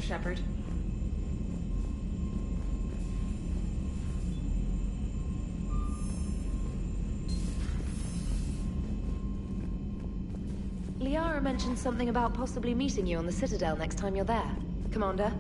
Shepard. Liara mentioned something about possibly meeting you on the Citadel next time you're there. Commander?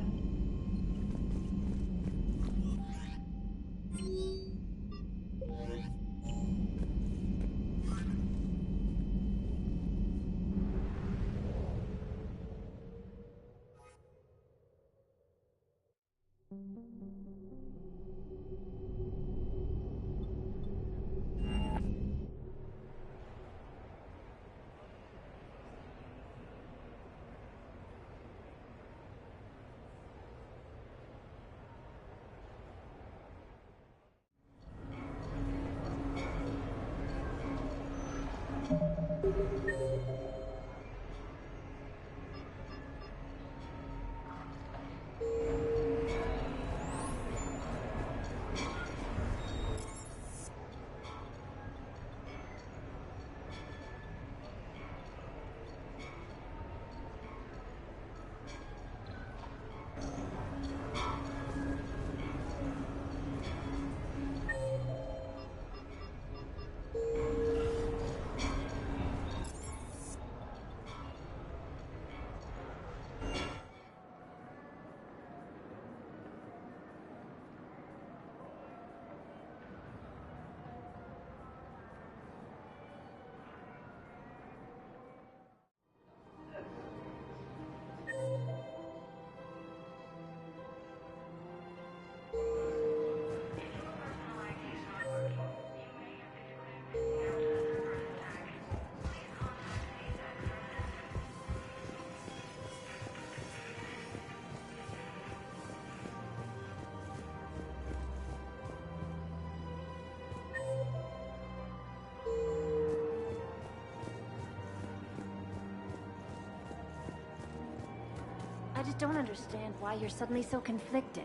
I just don't understand why you're suddenly so conflicted.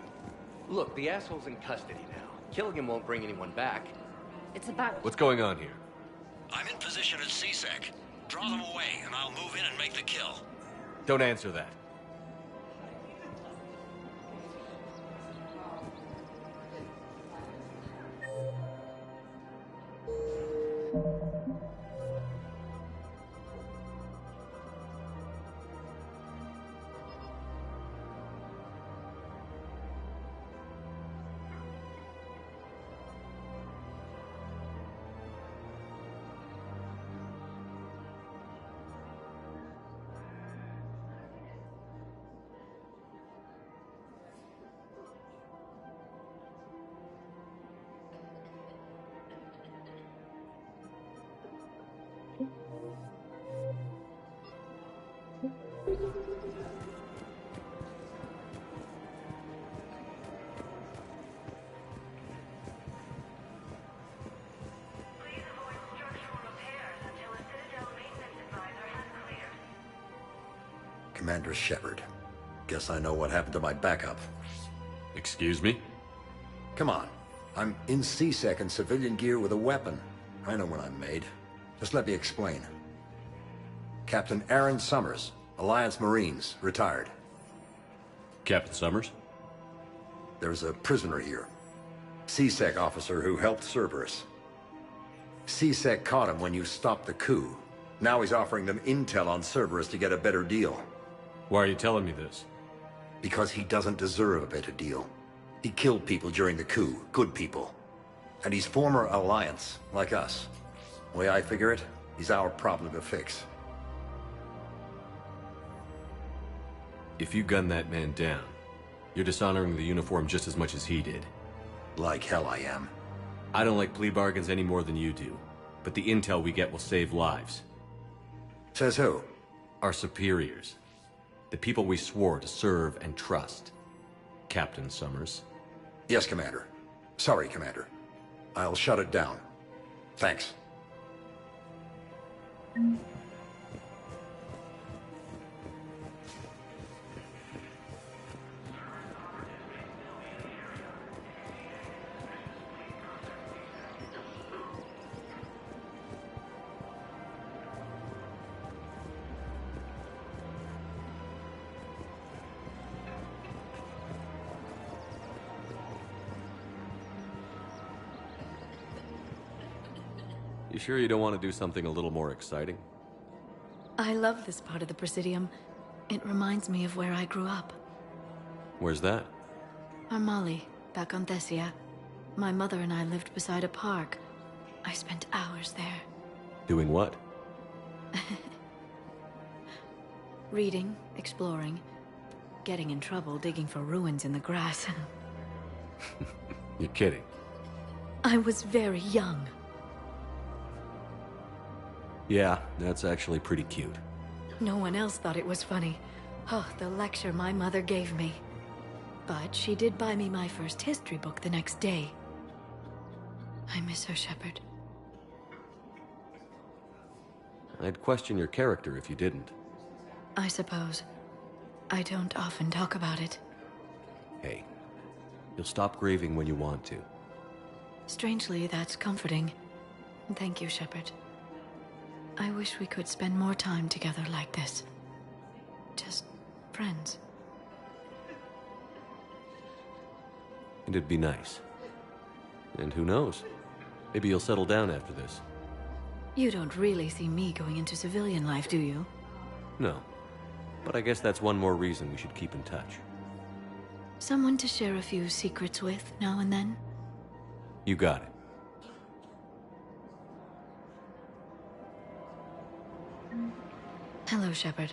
Look, the asshole's in custody now. Killing him won't bring anyone back. It's about... What's going on here? I'm in position at C-Sec. Draw them away, and I'll move in and make the kill. Don't answer that. Commander Shepard. Guess I know what happened to my backup. Excuse me? Come on. I'm in C-Sec in civilian gear with a weapon. I know what I'm made. Just let me explain. Captain Aaron Summers, Alliance Marines, retired. Captain Summers? There's a prisoner here. C-Sec officer who helped Cerberus. C-Sec caught him when you stopped the coup. Now he's offering them intel on Cerberus to get a better deal. Why are you telling me this? Because he doesn't deserve a better deal. He killed people during the coup, good people. And he's former Alliance, like us. The way I figure it, he's our problem to fix. If you gun that man down, you're dishonoring the uniform just as much as he did. Like hell I am. I don't like plea bargains any more than you do, but the intel we get will save lives. Says who? Our superiors. The people we swore to serve and trust. Captain Summers. Yes, Commander. Sorry, Commander. I'll shut it down. Thanks. You sure you don't want to do something a little more exciting? I love this part of the Presidium. It reminds me of where I grew up. Where's that? Armali, back on Thessia. My mother and I lived beside a park. I spent hours there. Doing what? Reading, exploring, getting in trouble digging for ruins in the grass. You're kidding. I was very young. Yeah, that's actually pretty cute. No one else thought it was funny. Oh, the lecture my mother gave me. But she did buy me my first history book the next day. I miss her, Shepard. I'd question your character if you didn't. I suppose. I don't often talk about it. Hey, you'll stop grieving when you want to. Strangely, that's comforting. Thank you, Shepard. I wish we could spend more time together like this. Just friends. And it'd be nice. And who knows? Maybe you'll settle down after this. You don't really see me going into civilian life, do you? No. But I guess that's one more reason we should keep in touch. Someone to share a few secrets with now and then? You got it. Hello, Shepard.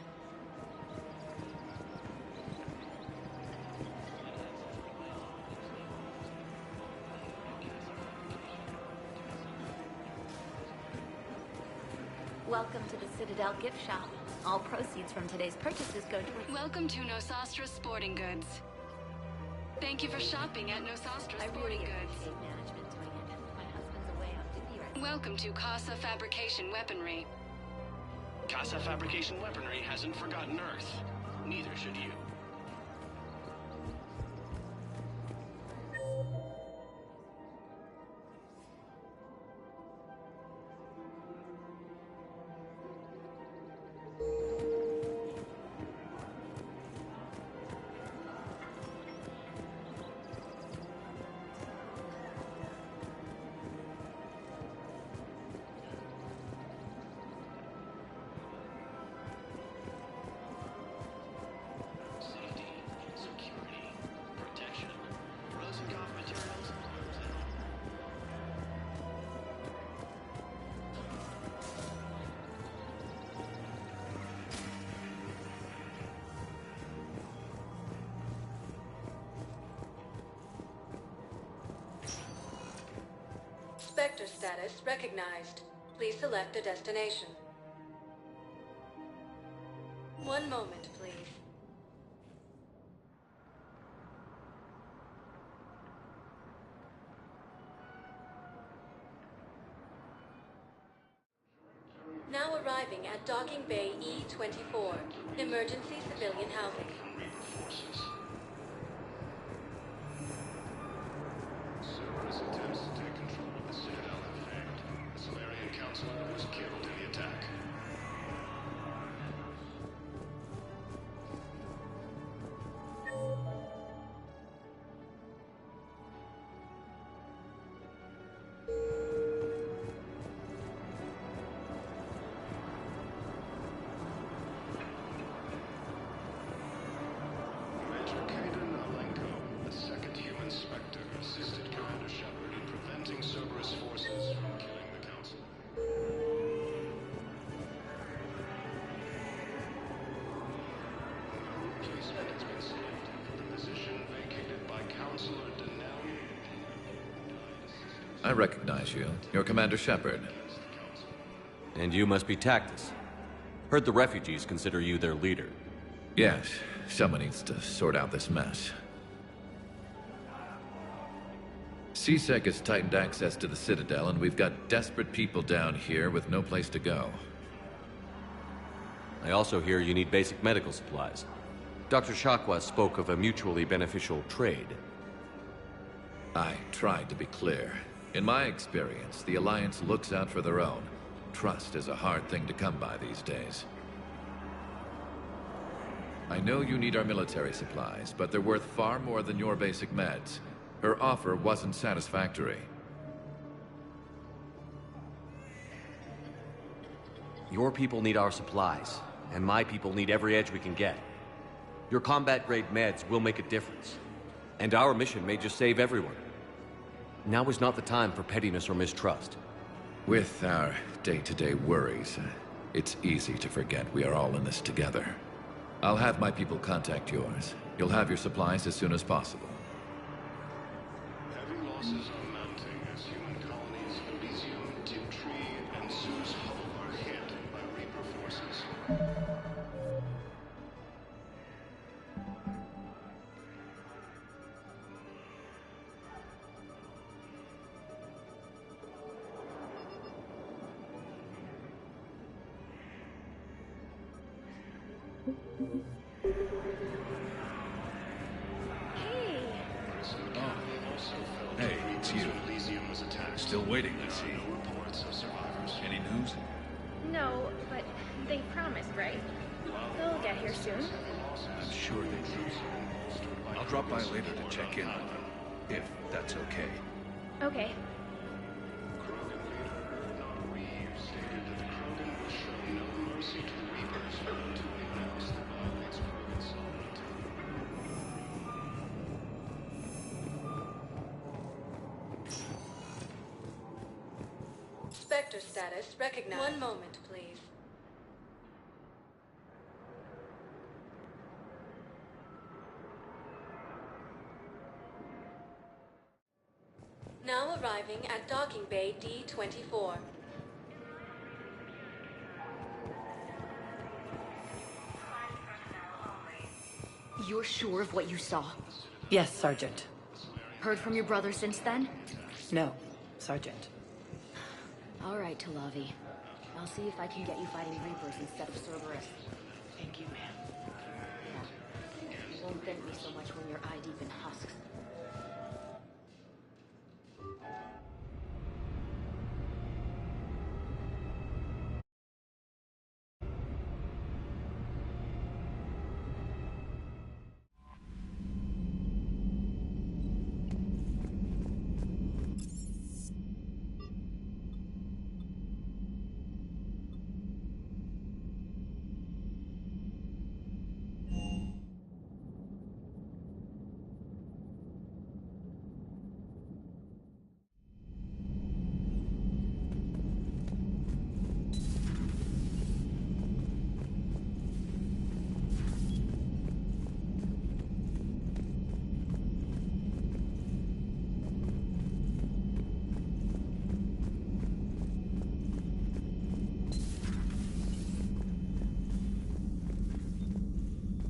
Welcome to the Citadel gift shop. All proceeds from today's purchases go toward... Welcome to Nosastra Sporting Goods. Thank you for shopping at Nosastra Sporting Goods. management doing it. My husband's away on duty right now. Welcome to Casa Fabrication Weaponry. Casa Fabrication Weaponry hasn't forgotten Earth. Neither should you. Spectre status recognized. Please select a destination. One moment, please. Now arriving at Docking Bay E-24, emergency civilian housing. Cerberus attempts to take control of the Citadel have failed. The Solarian Counselor was killed in the attack. Major Kaden Alenko, the second human Spectre, assisted Commander Shepard in preventing Cerberus forces from killing the Council. Placement has been selected for the position vacated by Counselor Denell. I recognize you. You're Commander Shepard. And you must be Tactus. Heard the refugees consider you their leader. Yes, someone needs to sort out this mess. CSEC has tightened access to the Citadel, and we've got desperate people down here with no place to go. I also hear you need basic medical supplies. Dr. Shakwa spoke of a mutually beneficial trade. I tried to be clear. In my experience, the Alliance looks out for their own. Trust is a hard thing to come by these days. I know you need our military supplies, but they're worth far more than your basic meds. Her offer wasn't satisfactory. Your people need our supplies, and my people need every edge we can get. Your combat-grade meds will make a difference, and our mission may just save everyone. Now is not the time for pettiness or mistrust. With our day-to-day worries, it's easy to forget we are all in this together. I'll have my people contact yours. You'll have your supplies as soon as possible. Heavy losses are mounting as human colonies Elysium, Tiptree, and Zeus Hull are hit by Reaper forces. Hey, it's you. Still waiting, I see. Any news? No, but they promised, right? They'll get here soon. I'm sure they will. I'll drop by later to check in on them, if that's okay. Okay. Spectre status recognized. One moment, please. Now arriving at Docking Bay D-24. You're sure of what you saw? Yes, Sergeant. Heard from your brother since then? No, Sergeant. All right, Talavi. I'll see if I can get you fighting Reapers instead of Cerberus. Thank you, ma'am. Yeah. You won't thank me so much when you're eye-deep in husks.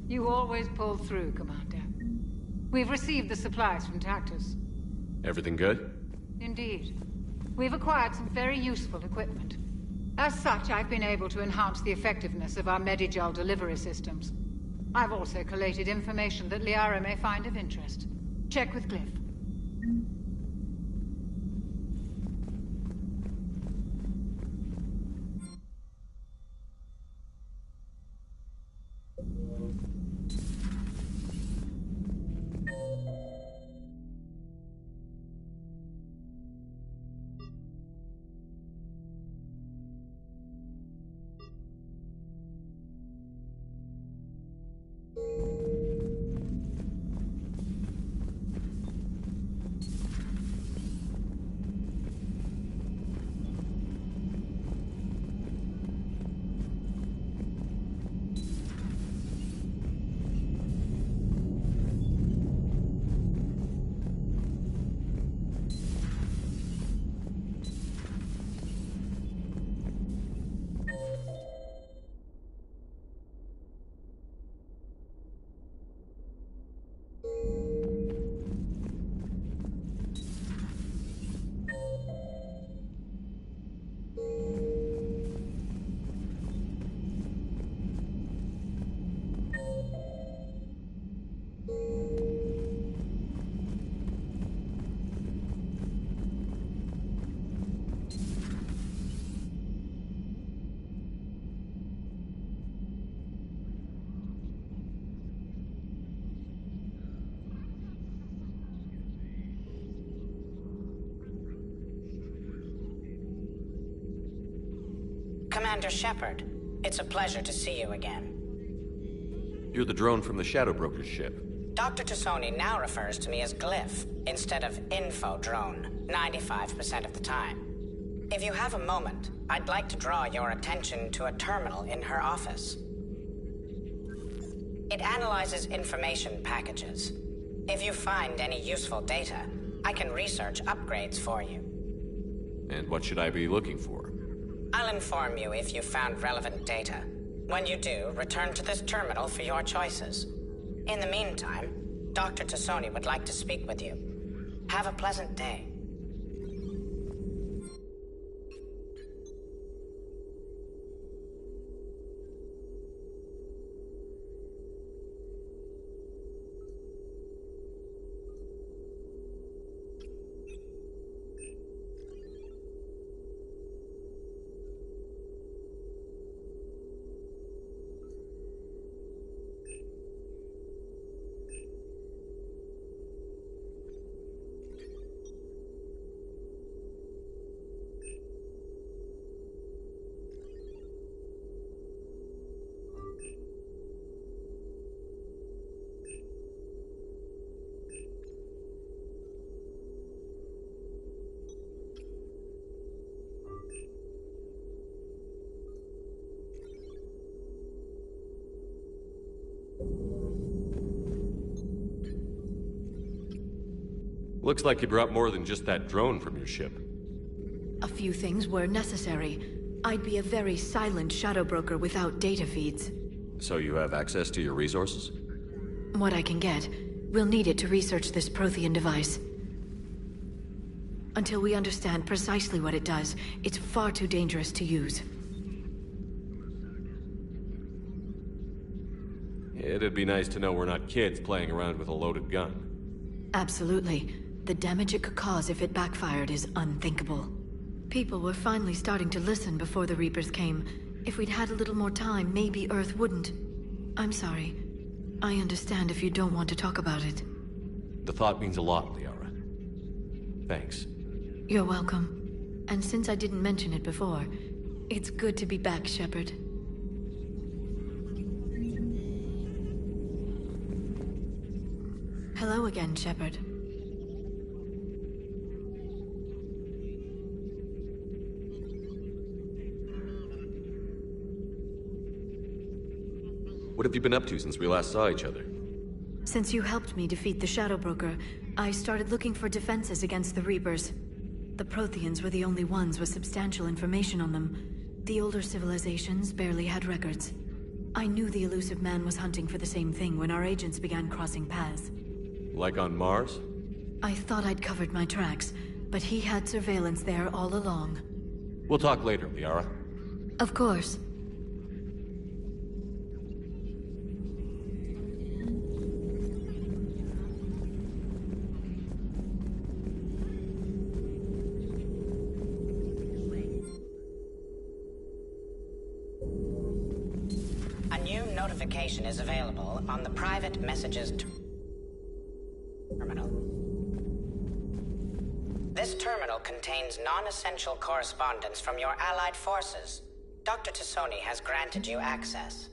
You always pull through, Commander. We've received the supplies from Tactus. Everything good? Indeed. We've acquired some very useful equipment. As such, I've been able to enhance the effectiveness of our Medigel delivery systems. I've also collated information that Liara may find of interest. Check with Glyph. Commander Shepard, it's a pleasure to see you again. You're the drone from the Shadow Broker's ship. Dr. Tassoni now refers to me as Glyph instead of Info Drone, 95% of the time. If you have a moment, I'd like to draw your attention to a terminal in her office. It analyzes information packages. If you find any useful data, I can research upgrades for you. And what should I be looking for? I'll inform you if you found relevant data. When you do, return to this terminal for your choices. In the meantime, Dr. Tassoni would like to speak with you. Have a pleasant day. Looks like you brought more than just that drone from your ship. A few things were necessary. I'd be a very silent shadow broker without data feeds. So you have access to your resources? What I can get. We'll need it to research this Prothean device. Until we understand precisely what it does, it's far too dangerous to use. It'd be nice to know we're not kids playing around with a loaded gun. Absolutely. The damage it could cause if it backfired is unthinkable. People were finally starting to listen before the Reapers came. If we'd had a little more time, maybe Earth wouldn't. I'm sorry. I understand if you don't want to talk about it. The thought means a lot, Liara. Thanks. You're welcome. And since I didn't mention it before, it's good to be back, Shepard. Hello again, Shepard. What have you been up to since we last saw each other? Since you helped me defeat the Shadow Broker, I started looking for defenses against the Reapers. The Protheans were the only ones with substantial information on them. The older civilizations barely had records. I knew the Illusive Man was hunting for the same thing when our agents began crossing paths. Like on Mars? I thought I'd covered my tracks, but he had surveillance there all along. We'll talk later, Liara. Of course. A new notification is available on the private messages terminal. This terminal contains non-essential correspondence from your allied forces. Dr. Tassoni has granted you access.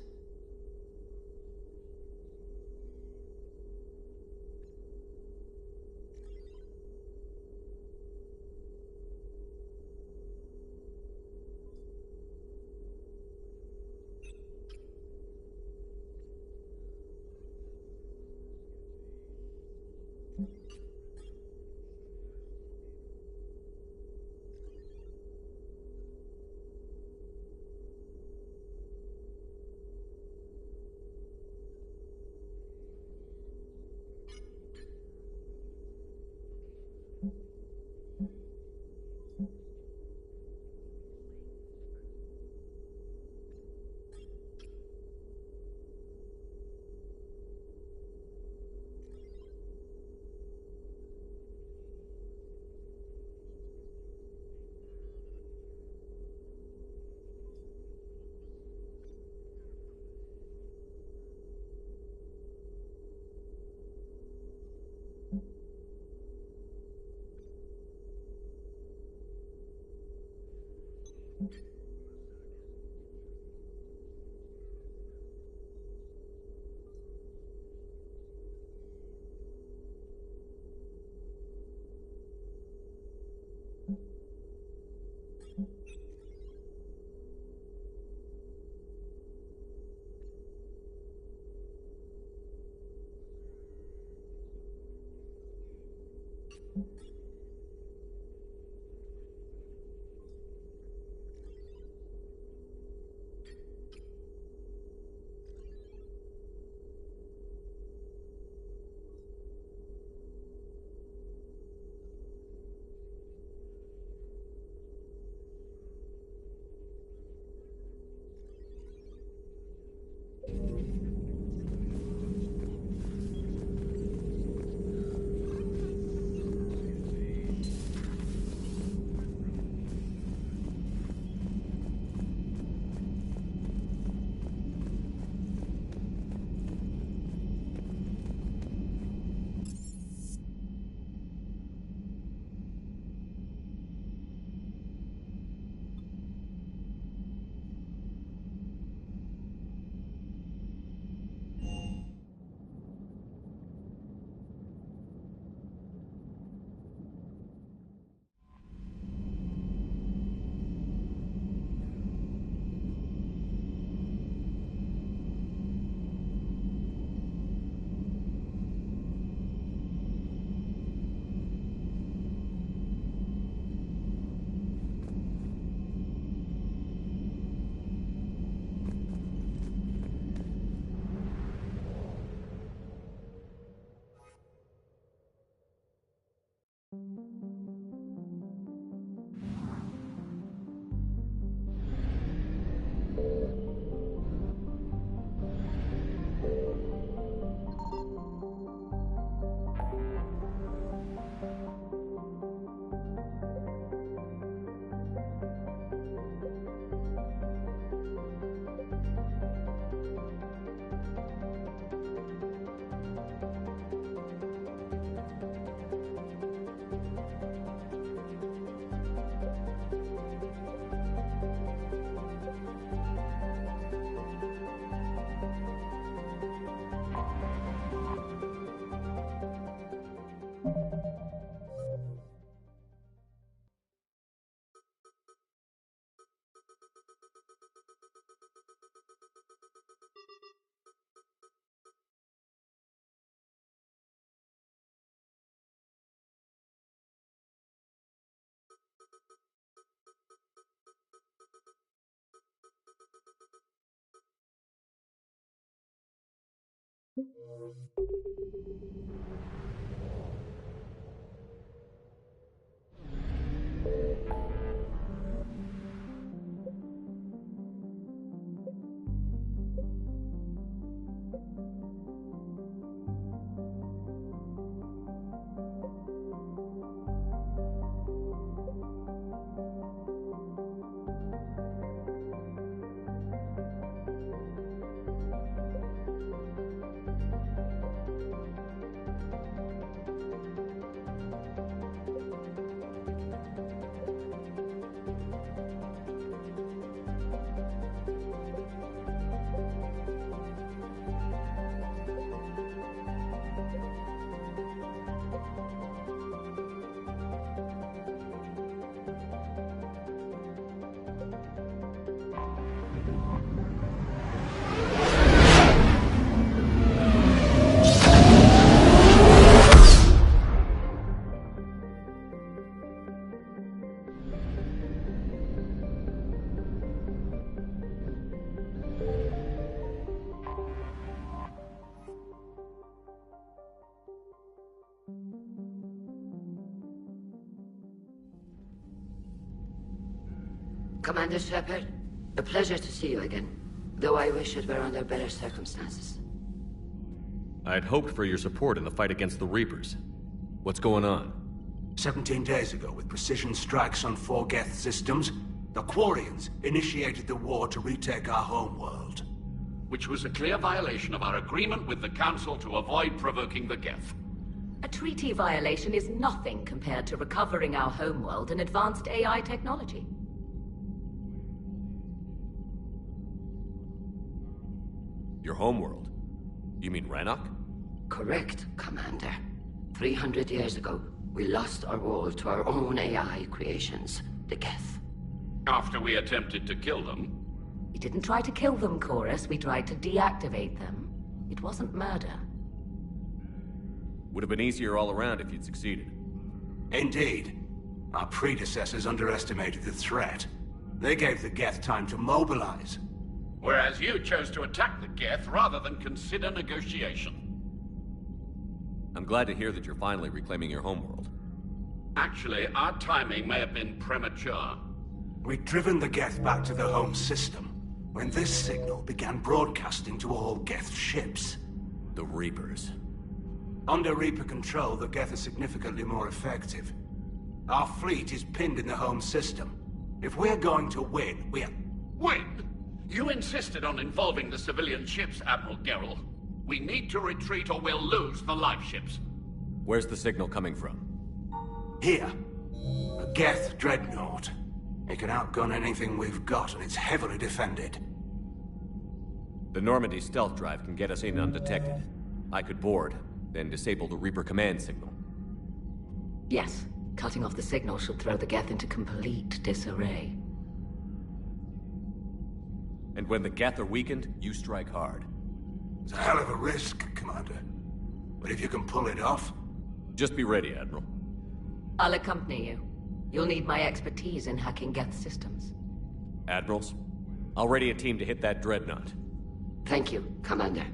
Commander Shepard, a pleasure to see you again, though I wish it were under better circumstances. I'd hoped for your support in the fight against the Reapers. What's going on? 17 days ago, with precision strikes on 4 Geth systems, the Quarians initiated the war to retake our homeworld. Which was a clear violation of our agreement with the Council to avoid provoking the Geth. A treaty violation is nothing compared to recovering our homeworld and advanced AI technology. Your homeworld? You mean Rannoch? Correct, Commander. 300 years ago, we lost our world to our own AI creations, the Geth. After we attempted to kill them? We didn't try to kill them, Chorus. We tried to deactivate them. It wasn't murder. Would have been easier all around if you'd succeeded. Indeed. Our predecessors underestimated the threat. They gave the Geth time to mobilize. Whereas you chose to attack the Geth rather than consider negotiation. I'm glad to hear that you're finally reclaiming your homeworld. Actually, our timing may have been premature. We'd driven the Geth back to the home system when this signal began broadcasting to all Geth ships. The Reapers. Under Reaper control, the Geth are significantly more effective. Our fleet is pinned in the home system. If we're going to win, Win? You insisted on involving the civilian ships, Admiral Gerrel. We need to retreat or we'll lose the live ships. Where's the signal coming from? Here. A Geth dreadnought. It can outgun anything we've got, and it's heavily defended. The Normandy stealth drive can get us in undetected. I could board, then disable the Reaper command signal. Yes. Cutting off the signal should throw the Geth into complete disarray. And when the Geth are weakened, you strike hard. It's a hell of a risk, Commander. But if you can pull it off... Just be ready, Admiral. I'll accompany you. You'll need my expertise in hacking Geth systems. Admirals, I'll ready a team to hit that dreadnought. Thank you, Commander.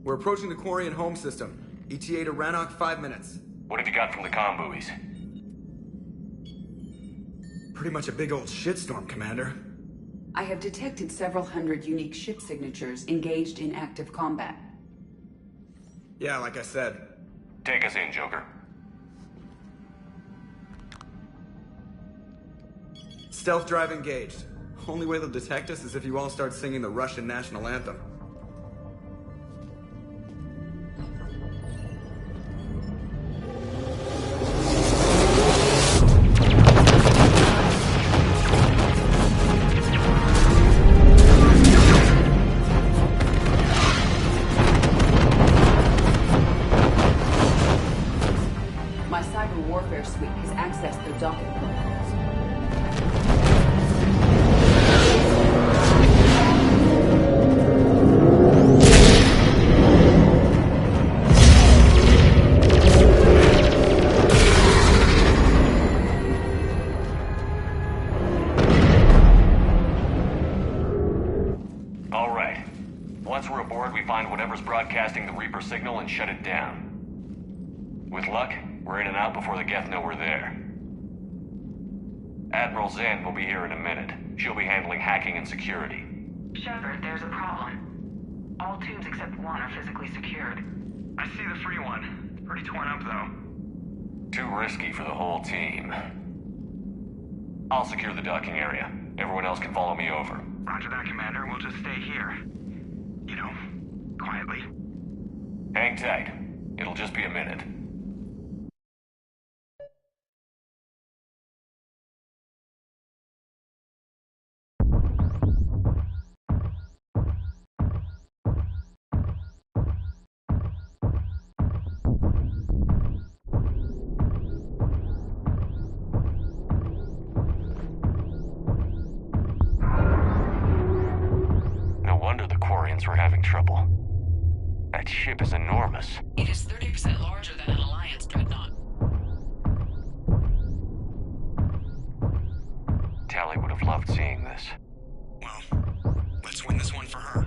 We're approaching the Quarian home system. ETA to Rannoch, 5 minutes. What have you got from the comm buoys? Pretty much a big old shitstorm, Commander. I have detected several hundred unique ship signatures engaged in active combat. Yeah, like I said. Take us in, Joker. Stealth drive engaged. Only way they'll detect us is if you all start singing the Russian national anthem. My cyber warfare suite has accessed their docking protocols. All right. Once we're aboard, we find whatever's broadcasting the Reaper signal and shut it down. With luck, we're in and out before the Geth know we're there. Admiral Zen will be here in a minute. She'll be handling hacking and security. Shepard, there's a problem. All tubes except one are physically secured. I see the free one. It's pretty torn up, though. Too risky for the whole team. I'll secure the docking area. Everyone else can follow me over. Roger that, Commander. We'll just stay here. You know, quietly. Hang tight. It'll just be a minute. We're having trouble. That ship is enormous. It is 30% larger than an Alliance dreadnought. Tali would have loved seeing this. Well, let's win this one for her.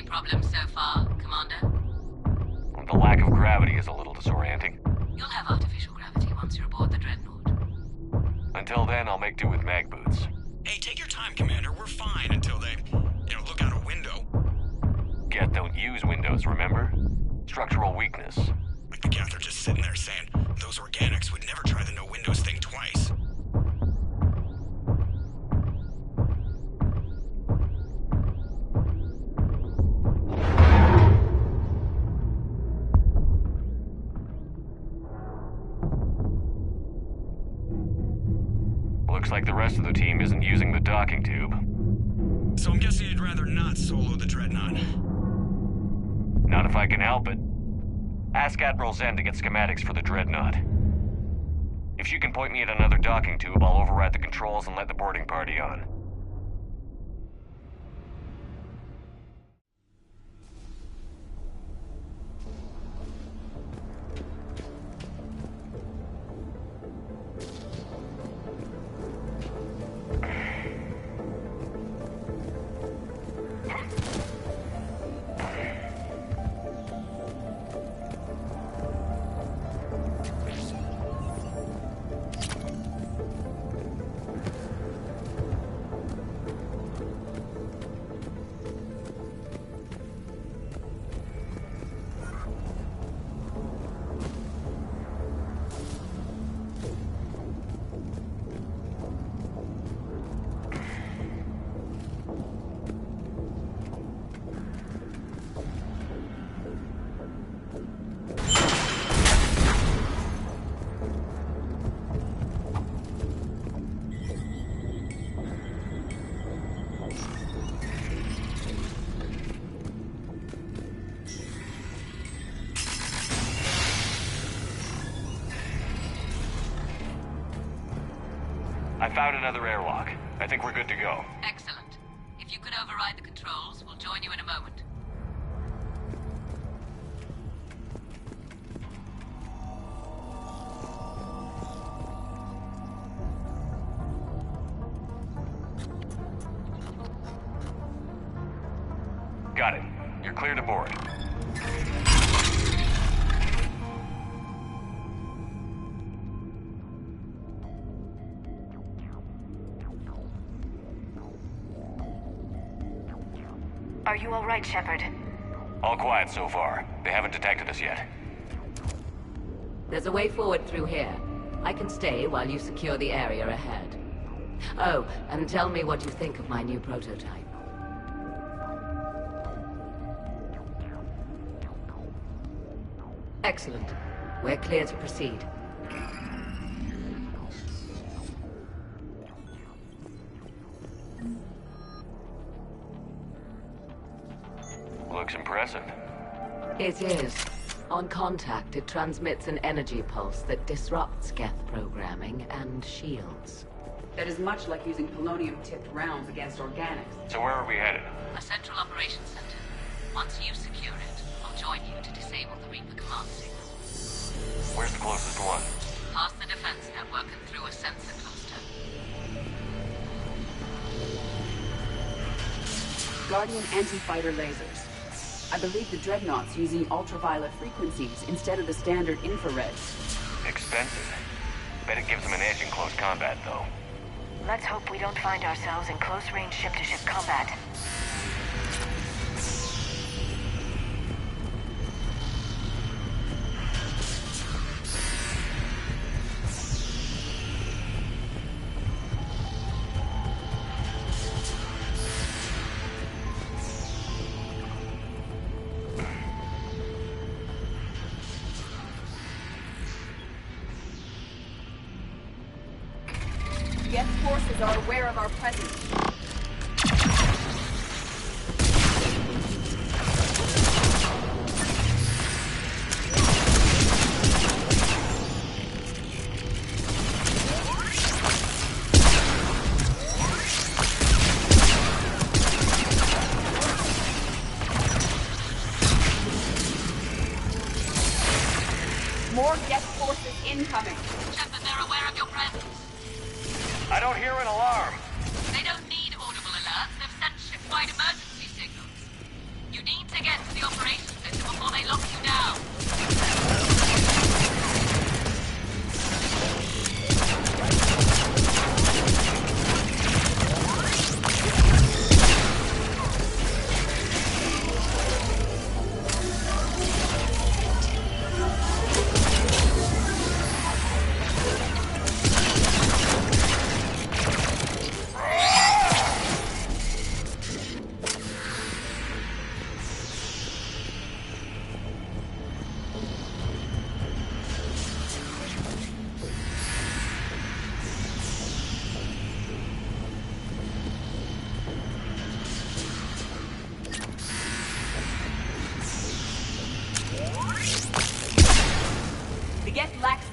Problems so far, Commander? The lack of gravity is a little disorienting. You'll have artificial gravity once you're aboard the Dreadnought. Until then, I'll make do with mag boots. Hey, take your time, Commander. We're fine until they, look out a window. Geth don't use windows, remember? Structural weakness. Like the Geth are just sitting there saying, those organics would never try the no windows thing twice. Looks like the rest of the team isn't using the docking tube. So I'm guessing you'd rather not solo the Dreadnought. Not if I can help it. Ask Admiral Zen to get schematics for the Dreadnought. If she can point me at another docking tube, I'll override the controls and let the boarding party on. I found another airlock. I think we're good to go. Excellent. If you could override the controls, we'll join you in a moment. Got it. You're clear to board. Are you all right, Shepard? All quiet so far. They haven't detected us yet. There's a way forward through here. I can stay while you secure the area ahead. Oh, and tell me what you think of my new prototype. Excellent. We're clear to proceed. Looks impressive. It is. On contact, it transmits an energy pulse that disrupts Geth programming and shields. That is much like using polonium-tipped rounds against organics. So where are we headed? A central operations center. Once you secure it, I'll join you to disable the Reaper command signal. Where's the closest one? Past the defense network and through a sensor cluster. Guardian anti-fighter lasers. I believe the Dreadnought's using ultraviolet frequencies instead of the standard infrared. Expensive. Bet it gives them an edge in close combat, though. Let's hope we don't find ourselves in close-range ship-to-ship combat. Geth forces are aware of our presence. More Geth forces incoming. Shepard, they're aware of your presence. I don't hear an alarm. They don't need audible alerts. They've sent ship-wide emergency signals. You need to get to the operations center before they lock you down.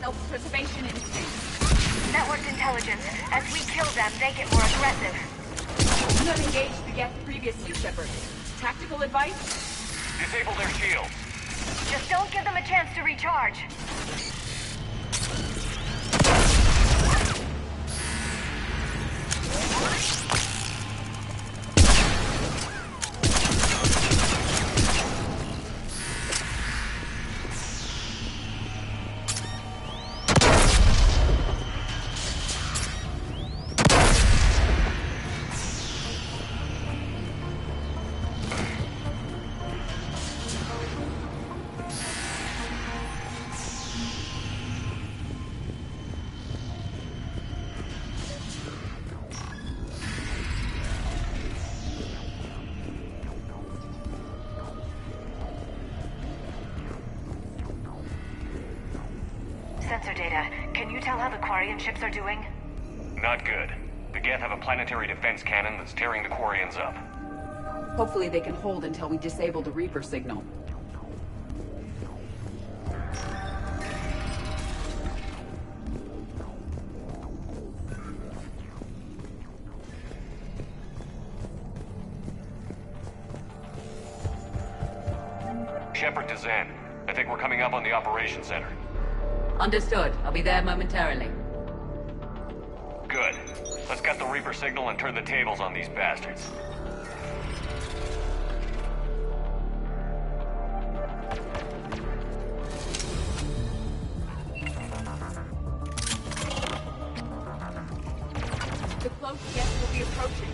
Self-preservation instinct. Networked intelligence. As we kill them, they get more aggressive. You have engaged the Geth previously, Shepard. Tactical advice? Disable their shields. Just don't give them a chance to recharge. Sensor data. Can you tell how the Quarian ships are doing? Not good. The Geth have a planetary defense cannon that's tearing the Quarians up. Hopefully they can hold until we disable the Reaper signal. Shepard to Zen. I think we're coming up on the operations center. Understood. I'll be there momentarily. Good. Let's get the Reaper signal and turn the tables on these bastards. The close guest will be approaching.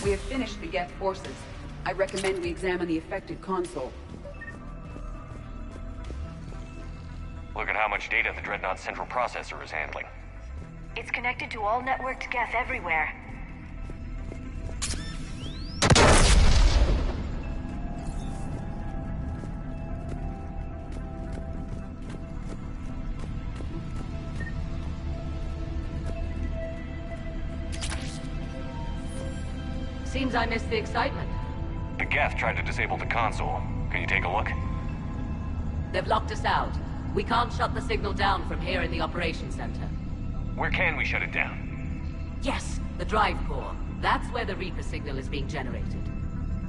We have finished the Geth forces. I recommend we examine the affected console. Look at how much data the Dreadnought's central processor is handling. It's connected to all networked Geth everywhere. Seems I missed the excitement. The Geth tried to disable the console. Can you take a look? They've locked us out. We can't shut the signal down from here in the operations center. Where can we shut it down? Yes, the drive core. That's where the Reaper signal is being generated.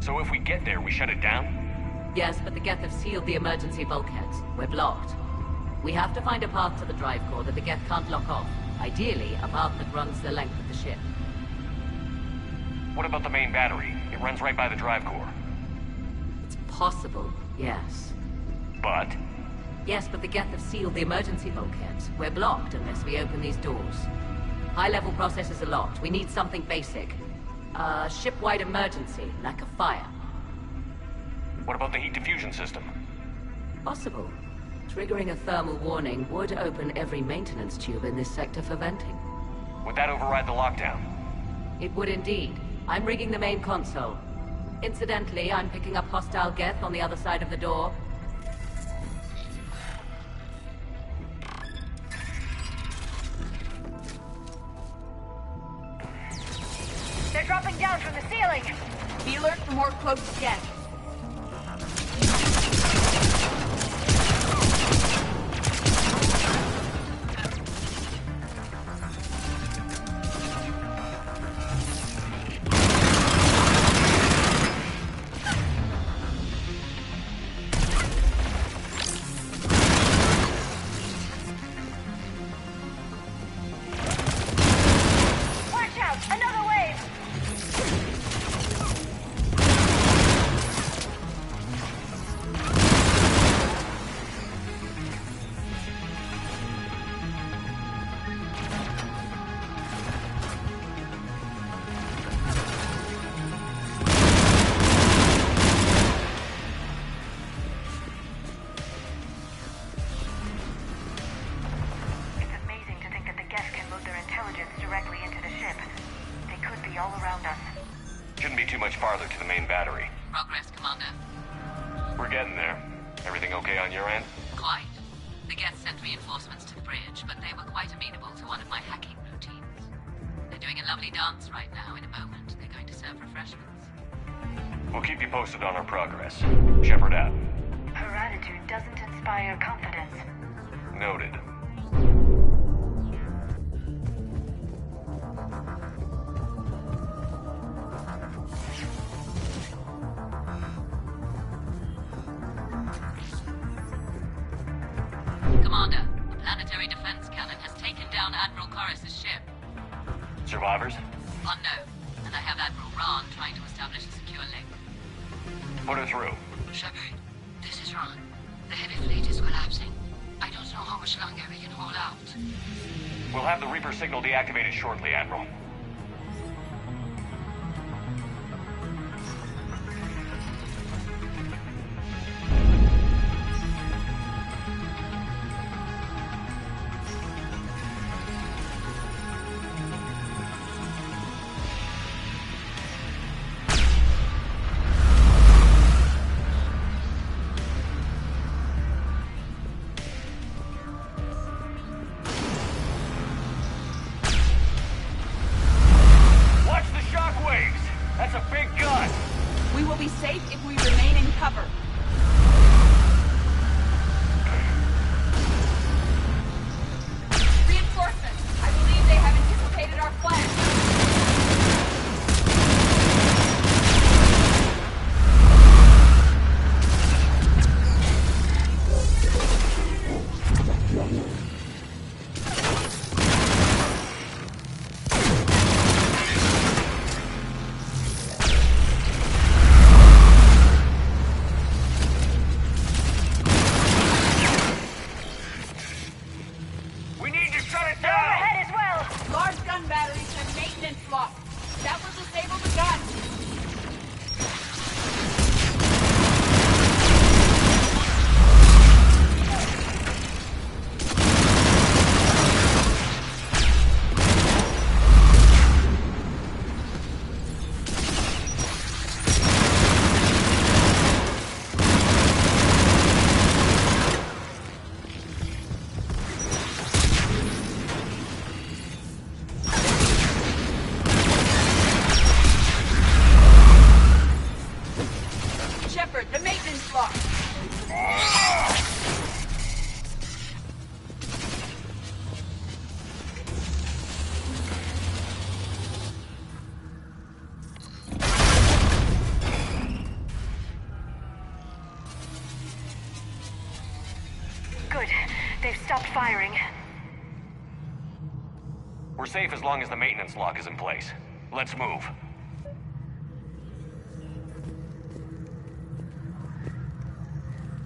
So if we get there, we shut it down? Yes, but the Geth have sealed the emergency bulkheads. We're blocked. We have to find a path to the drive core that the Geth can't lock off. Ideally, a path that runs the length of the ship. What about the main battery? It runs right by the drive core. It's possible, yes. But? Yes, but the Geth have sealed the emergency bulkheads. We're blocked unless we open these doors. High-level processes are locked. We need something basic. A ship-wide emergency, like a fire. What about the heat diffusion system? Possible. Triggering a thermal warning would open every maintenance tube in this sector for venting. Would that override the lockdown? It would indeed. I'm rigging the main console. Incidentally, I'm picking up hostile Geth on the other side of the door. They're dropping down from the ceiling! Be alert for more close Geth. Farther to the main battery. Progress, Commander. We're getting there. Everything okay on your end? Quite. The Geth sent reinforcements to the bridge, but they were quite amenable to one of my hacking routines. They're doing a lovely dance right now. In a moment, they're going to serve refreshments. We'll keep you posted on our progress. Shepard out. Her attitude doesn't inspire confidence. Noted. Commander, the planetary defense cannon has taken down Admiral Corus's ship. Survivors? Unknown, and I have Admiral Ron trying to establish a secure link. Put her through. Shepard, this is Ron. The heavy fleet is collapsing. I don't know how much longer we can hold out. We'll have the Reaper signal deactivated shortly, Admiral. We're safe as long as the maintenance lock is in place. Let's move.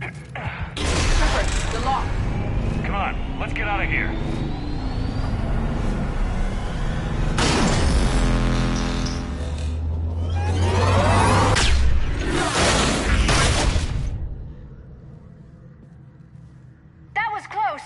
Trevor, the lock. Come on, let's get out of here. That was close!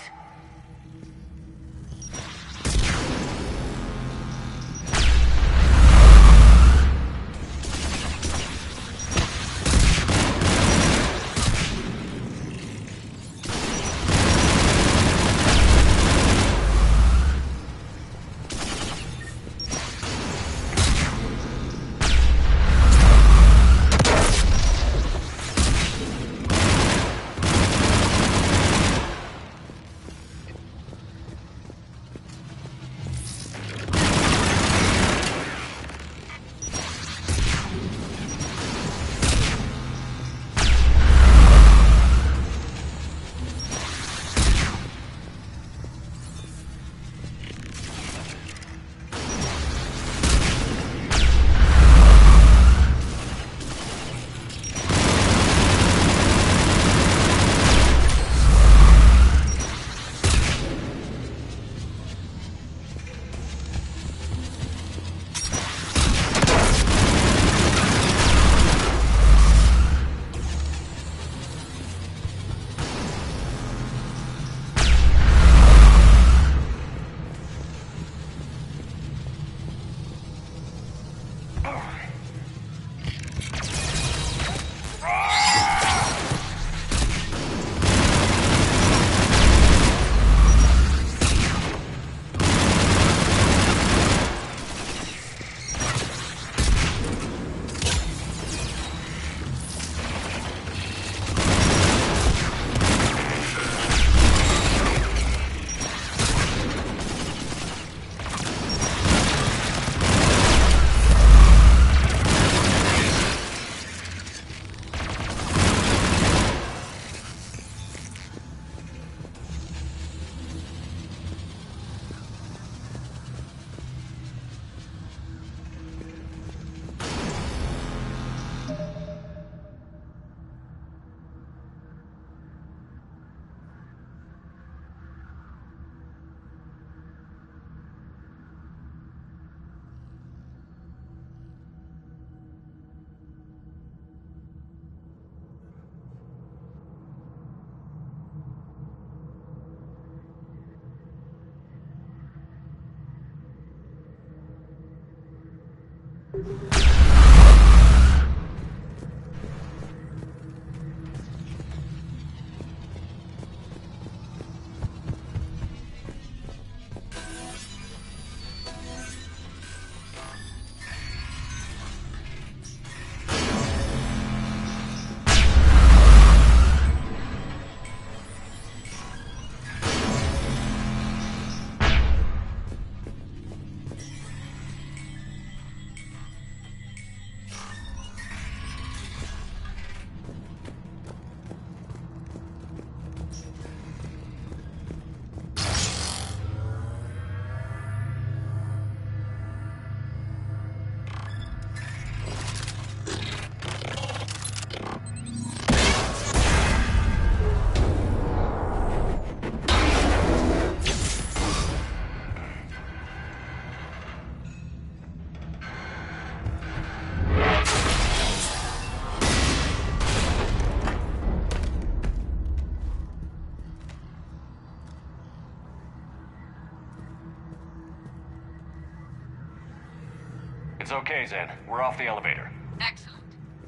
It's okay, Zen. We're off the elevator. Excellent.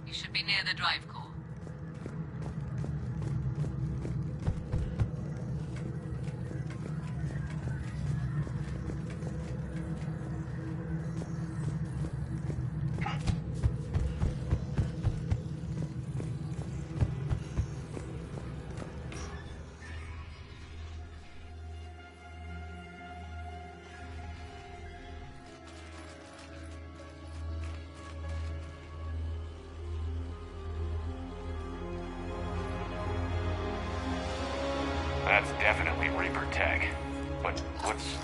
You should be near the drive core. That's definitely Reaper tech. But what's...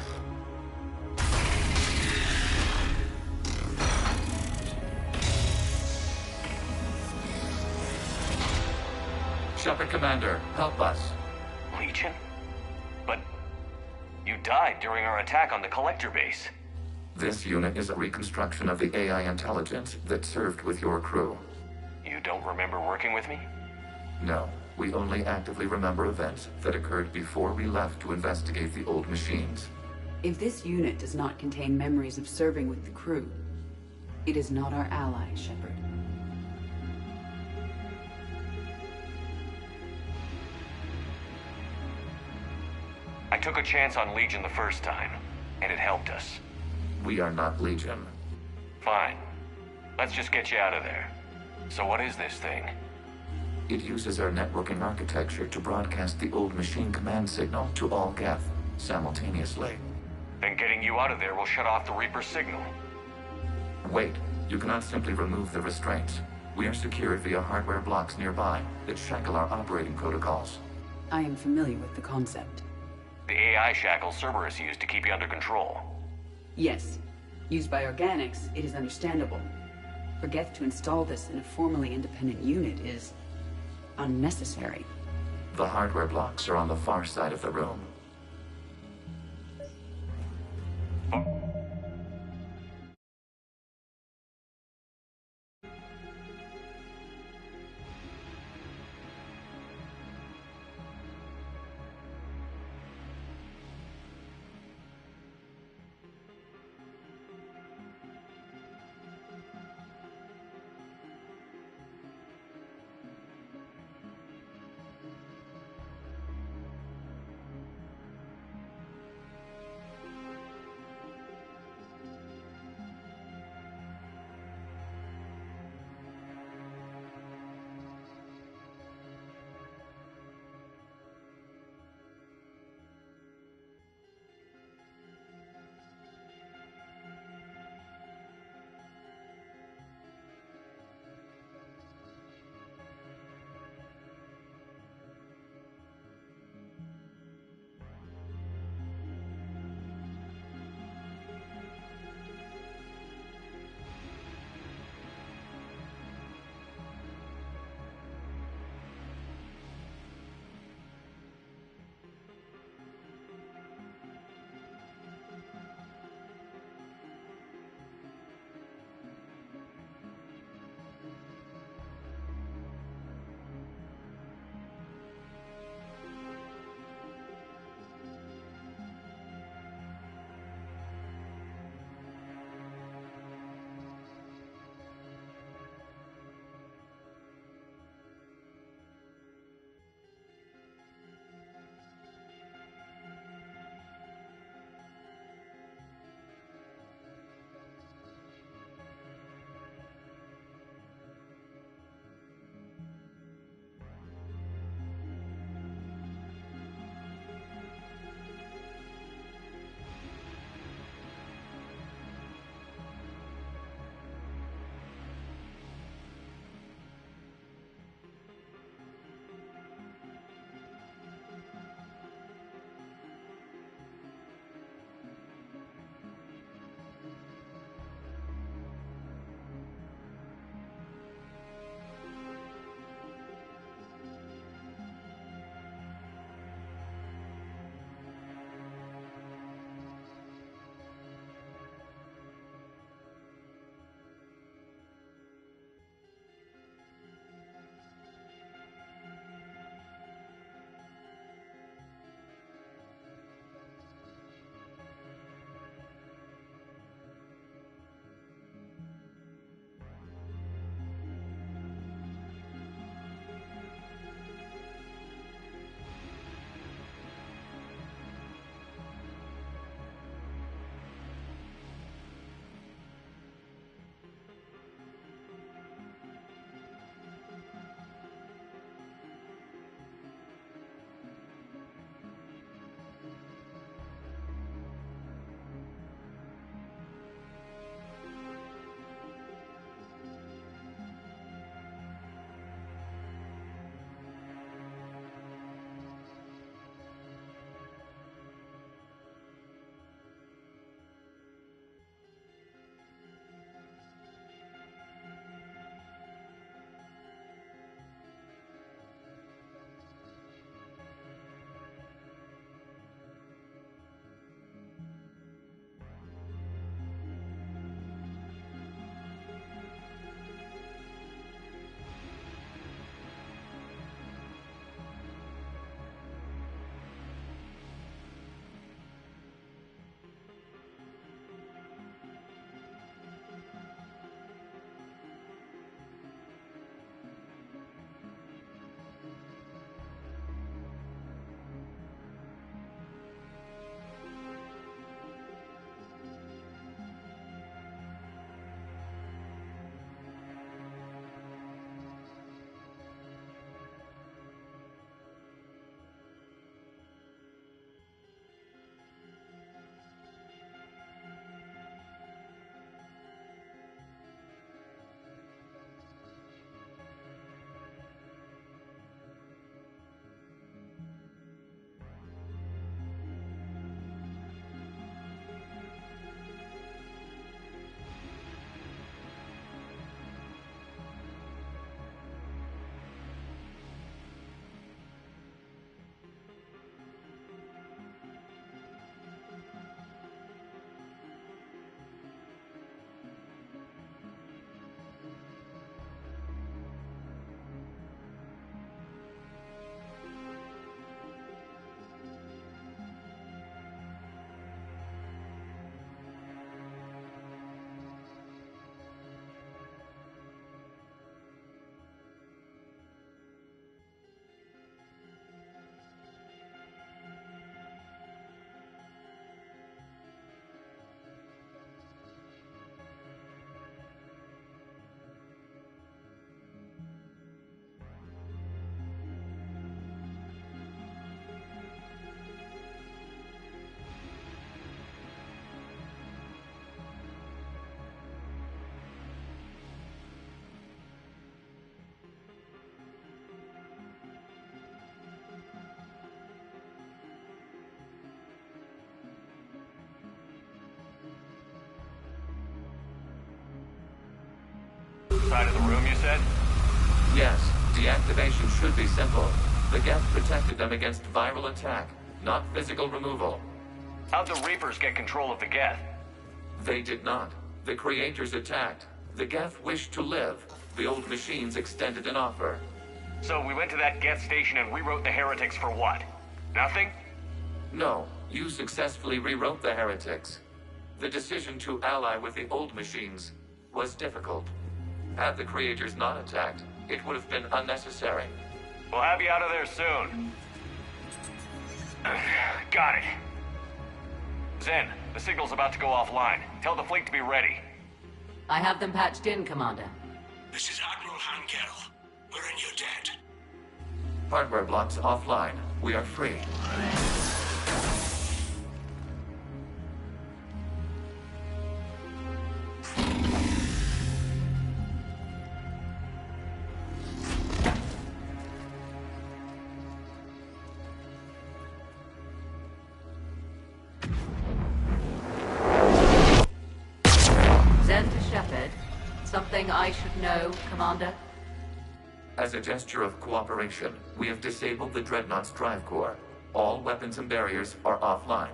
Shepard Commander, help us. Legion? But you died during our attack on the Collector base. This unit is a reconstruction of the AI intelligence that served with your crew. You don't remember working with me? No, we only actively remember events that occurred before we left to investigate the old machines. If this unit does not contain memories of serving with the crew, it is not our ally, Shepard. I took a chance on Legion the first time, and it helped us. We are not Legion. Fine. Let's just get you out of there. So what is this thing? It uses our networking architecture to broadcast the old machine command signal to all Geth simultaneously. Then getting you out of there will shut off the Reaper's signal. Wait, you cannot simply remove the restraints. We are secured via hardware blocks nearby that shackle our operating protocols. I am familiar with the concept. The AI shackles Cerberus used to keep you under control. Yes. Used by organics, it is understandable. For Geth to install this in a formally independent unit is unnecessary. The hardware blocks are on the far side of the room. side of the room, you said? Yes, deactivation should be simple. The Geth protected them against viral attack, not physical removal. How'd the Reapers get control of the Geth? They did not. The creators attacked. The Geth wished to live. The old machines extended an offer. So we went to that Geth station and rewrote the heretics for what? Nothing? No, you successfully rewrote the heretics. The decision to ally with the old machines was difficult. Had the creators not attacked, it would have been unnecessary. We'll have you out of there soon. Got it. Zen, the signal's about to go offline. Tell the fleet to be ready. I have them patched in, Commander. This is Admiral Han Gerrel. We're in your debt. Hardware blocks offline. We are free. Zen to Shepard. Something I should know, Commander? As a gesture of cooperation, we have disabled the Dreadnought's drive core. All weapons and barriers are offline.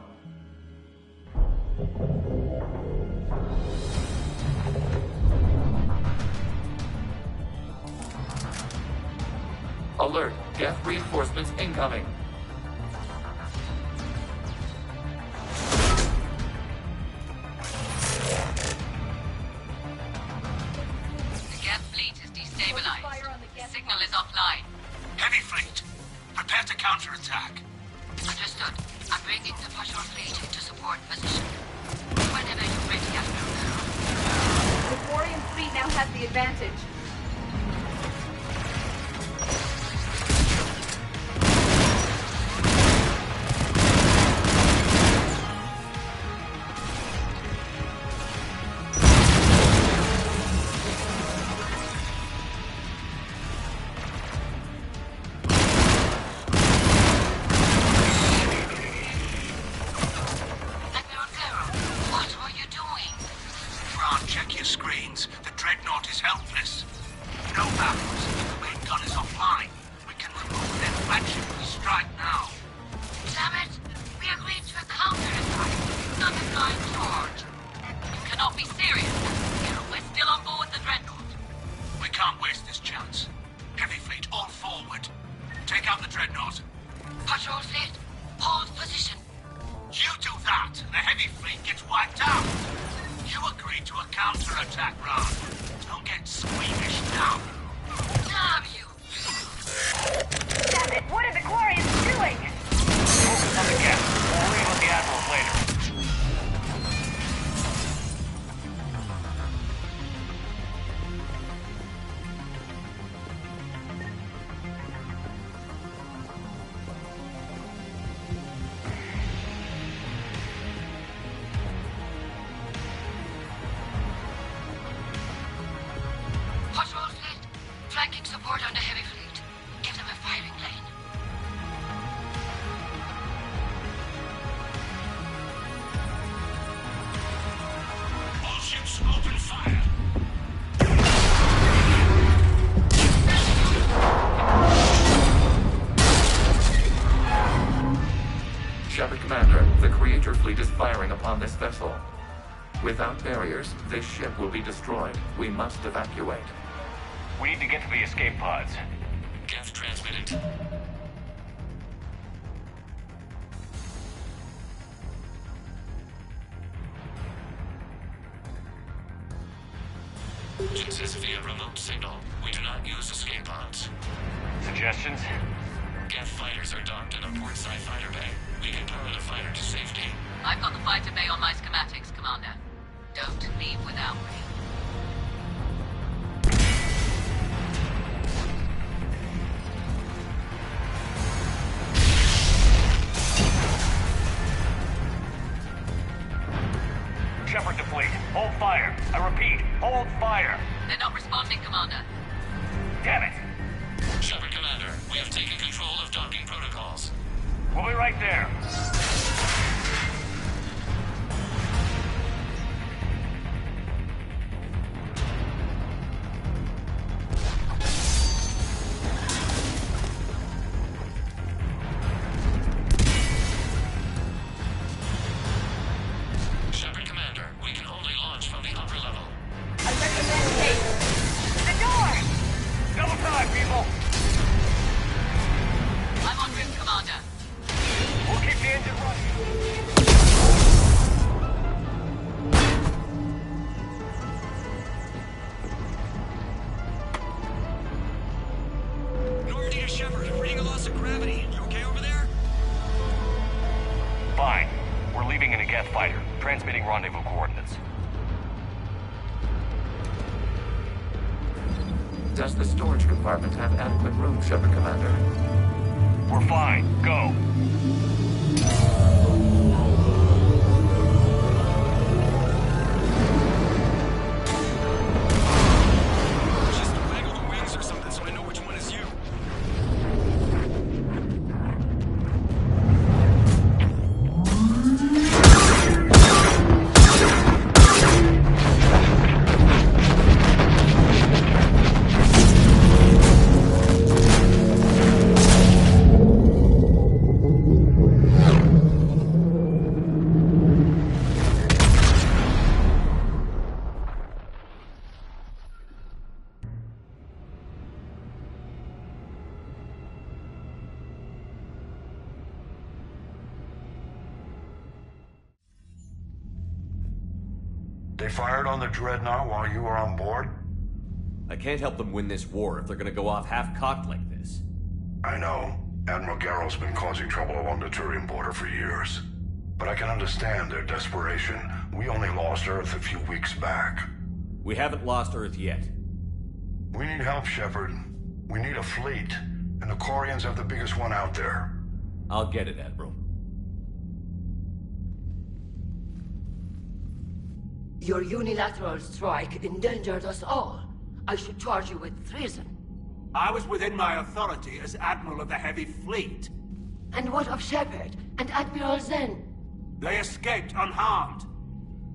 Alert! Geth reinforcements incoming! The Geth fleet is destabilized. The signal is offline. Heavy fleet, prepare to counterattack. Understood. I'm bringing the patrol fleet into support position. Whenever you're ready, Admiral. The Quarian fleet now has the advantage. Check your screens. The Dreadnought is helpless. No battles. The main gun is offline. We can remove their flagship if we strike now. Damn it! We agreed to a counterattack, not a blind charge. You cannot be serious. We're still on board the Dreadnought. We can't waste this chance. Heavy fleet, all forward. Take out the Dreadnought. Patrol fleet, hold position. You do that, and the heavy fleet gets wiped out. You agreed to a counterattack, Ron. Don't get squeamish now. Damn you! Damn it! What are the Quarians doing? Focus on the Geth. We'll worry about the Admirals later. Patrol fleet, flanking support on the heavy fleet. Give them a firing lane. All ships open fire. Shepard Commander, the Creator fleet is firing upon this vessel. Without barriers, this ship will be destroyed. We must evacuate. We need to get to the escape pods. Geth transmitted. This is via remote signal. We do not use escape pods. Suggestions? Geth fighters are docked in a portside fighter bay. We can power the fighter to safety. I've got the fighter bay on my schematics, Commander. Don't leave without me. Shepard to fleet. Hold fire. I repeat, hold fire. They're not responding, Commander. Damn it. Shepard Commander, we have taken control of docking protocols. We'll be right there. Transmitting rendezvous coordinates. Does the storage compartment have adequate room, Shepard Commander? We're fine. Go. Just waggle the wings or something so I know which one is you. They fired on the Dreadnought while you were on board? I can't help them win this war if they're gonna go off half-cocked like this. I know. Admiral Gerrel's been causing trouble along the Turian border for years. But I can understand their desperation. We only lost Earth a few weeks back. We haven't lost Earth yet. We need help, Shepard. We need a fleet. And the Quarians have the biggest one out there. I'll get it, Admiral. Your unilateral strike endangered us all. I should charge you with treason. I was within my authority as Admiral of the Heavy Fleet. And what of Shepard and Admiral Zen? They escaped unharmed.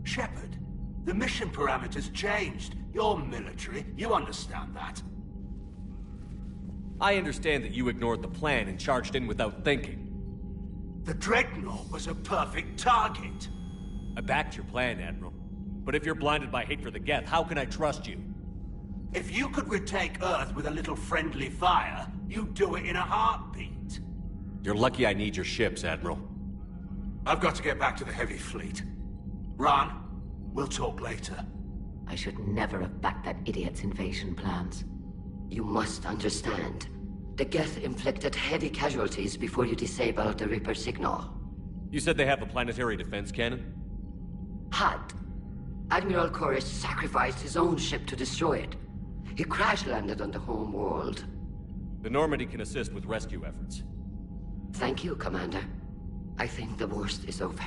Shepard, the mission parameters changed. You're military, you understand that. I understand that you ignored the plan and charged in without thinking. The Dreadnought was a perfect target. I backed your plan, Admiral. But if you're blinded by hate for the Geth, how can I trust you? If you could retake Earth with a little friendly fire, you'd do it in a heartbeat. You're lucky I need your ships, Admiral. I've got to get back to the Heavy Fleet. Ron, we'll talk later. I should never have backed that idiot's invasion plans. You must understand. The Geth inflicted heavy casualties before you disabled the Reaper signal. You said they have a planetary defense cannon? Had. Admiral Koresh sacrificed his own ship to destroy it. He crash-landed on the home world. The Normandy can assist with rescue efforts. Thank you, Commander. I think the worst is over.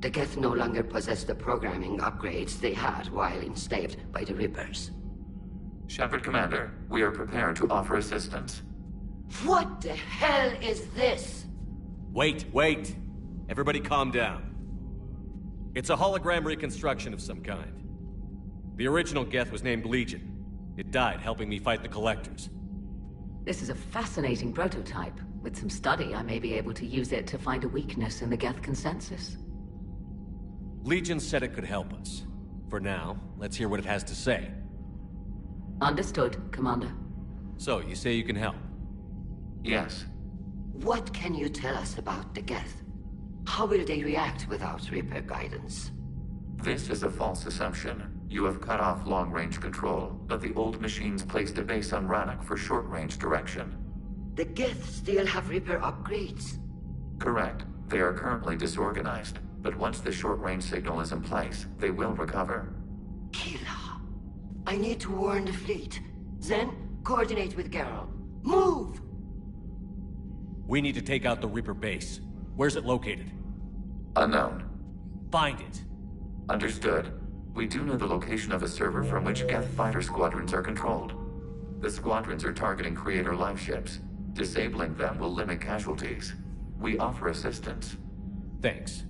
The Geth no longer possess the programming upgrades they had while enslaved by the Reapers. Shepard Commander, we are prepared to offer assistance. What the hell is this? Wait. Everybody calm down. It's a hologram reconstruction of some kind. The original Geth was named Legion. It died helping me fight the Collectors. This is a fascinating prototype. With some study, I may be able to use it to find a weakness in the Geth consensus. Legion said it could help us. For now, let's hear what it has to say. Understood, Commander. So, you say you can help? Yes. What can you tell us about the Geth? How will they react without Reaper guidance? This is a false assumption. You have cut off long-range control, but the old machines placed a base on Rannoch for short-range direction. The Geth still have Reaper upgrades? Correct. They are currently disorganized, but once the short-range signal is in place, they will recover. Kila, I need to warn the fleet. Zen, coordinate with Gerrel. Move! We need to take out the Reaper base. Where's it located? Unknown. Find it. Understood. We do know the location of a server from which Geth fighter squadrons are controlled. The squadrons are targeting Creator life ships. Disabling them will limit casualties. We offer assistance. Thanks.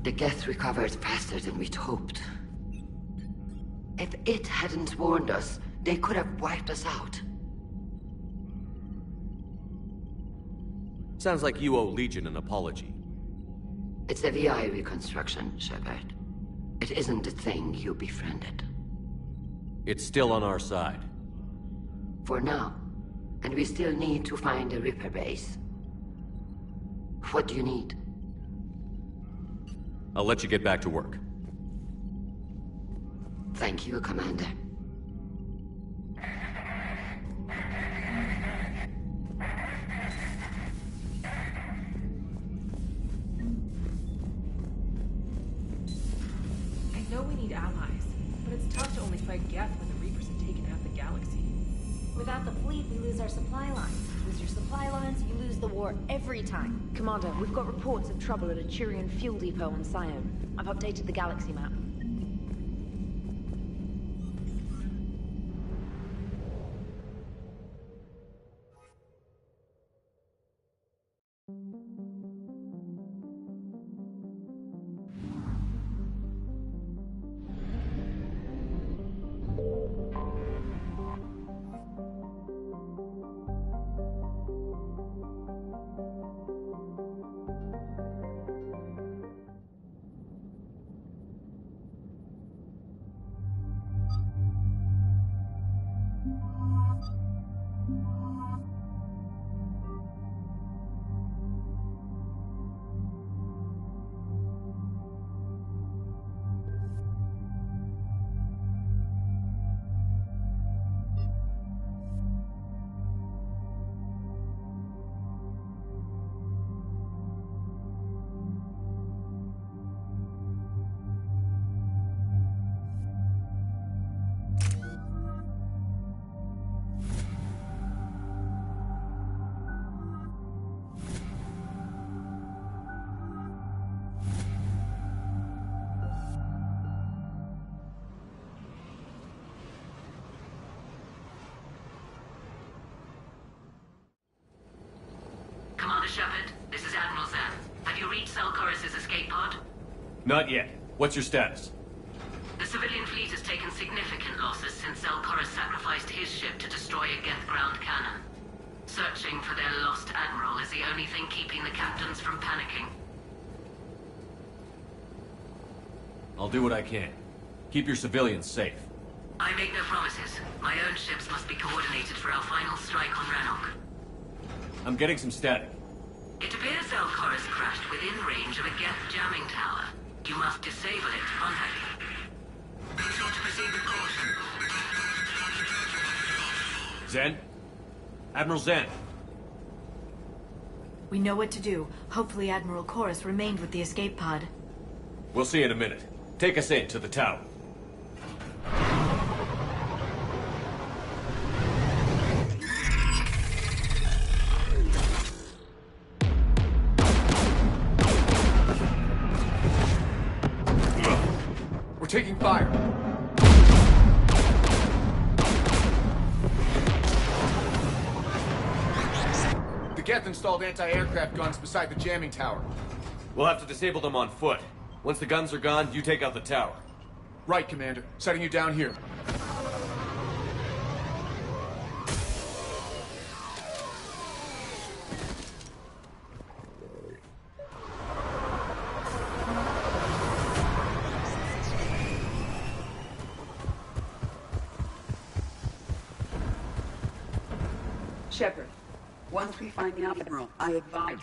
The Geth recovered faster than we'd hoped. If it hadn't warned us, they could have wiped us out. Sounds like you owe Legion an apology. It's a VI reconstruction, Shepard. It isn't the thing you befriended. It's still on our side. For now. And we still need to find a Ripper base. What do you need? I'll let you get back to work. Thank you, Commander. I know we need allies, but it's tough to only fight Geth when the Reapers have taken out the galaxy. Without the fleet, we lose our supply lines. Lose your supply lines, you lose the war every time. Commander, we've got reports of trouble at a Turian fuel depot on Scion. I've updated the galaxy map. Commander Shepard, this is Admiral Zan. Have you reached Selchoris' escape pod? Not yet. What's your status? The civilian fleet has taken significant losses since Selchoris sacrificed his ship to destroy a Geth ground cannon. Searching for their lost admiral is the only thing keeping the captains from panicking. I'll do what I can. Keep your civilians safe. I make no promises. My own ships must be coordinated for our final strike on Rannoch. I'm getting some static. It appears Selchoris crashed within range of a Geth jamming tower. You must disable it to contact it. Be sure to proceed with caution. Zen? Admiral Zen. We know what to do. Hopefully Admiral Chorus remained with the escape pod. We'll see in a minute. Take us in to the tower. We're taking fire. The Geth installed anti-aircraft guns beside the jamming tower. We'll have to disable them on foot. Once the guns are gone, you take out the tower. Right, Commander. Setting you down here. Shepard, once we find the Admiral, I advise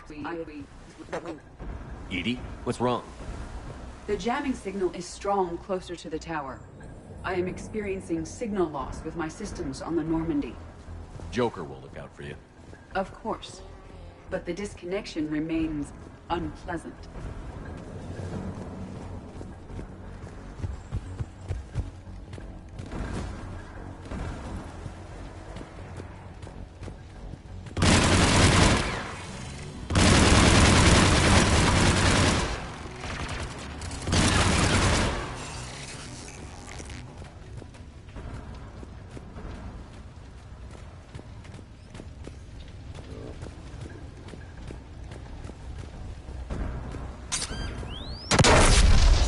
Edie, what's wrong? The jamming signal is strong closer to the tower. I am experiencing signal loss with my systems on the Normandy. Joker will look out for you. Of course. But the disconnection remains unpleasant.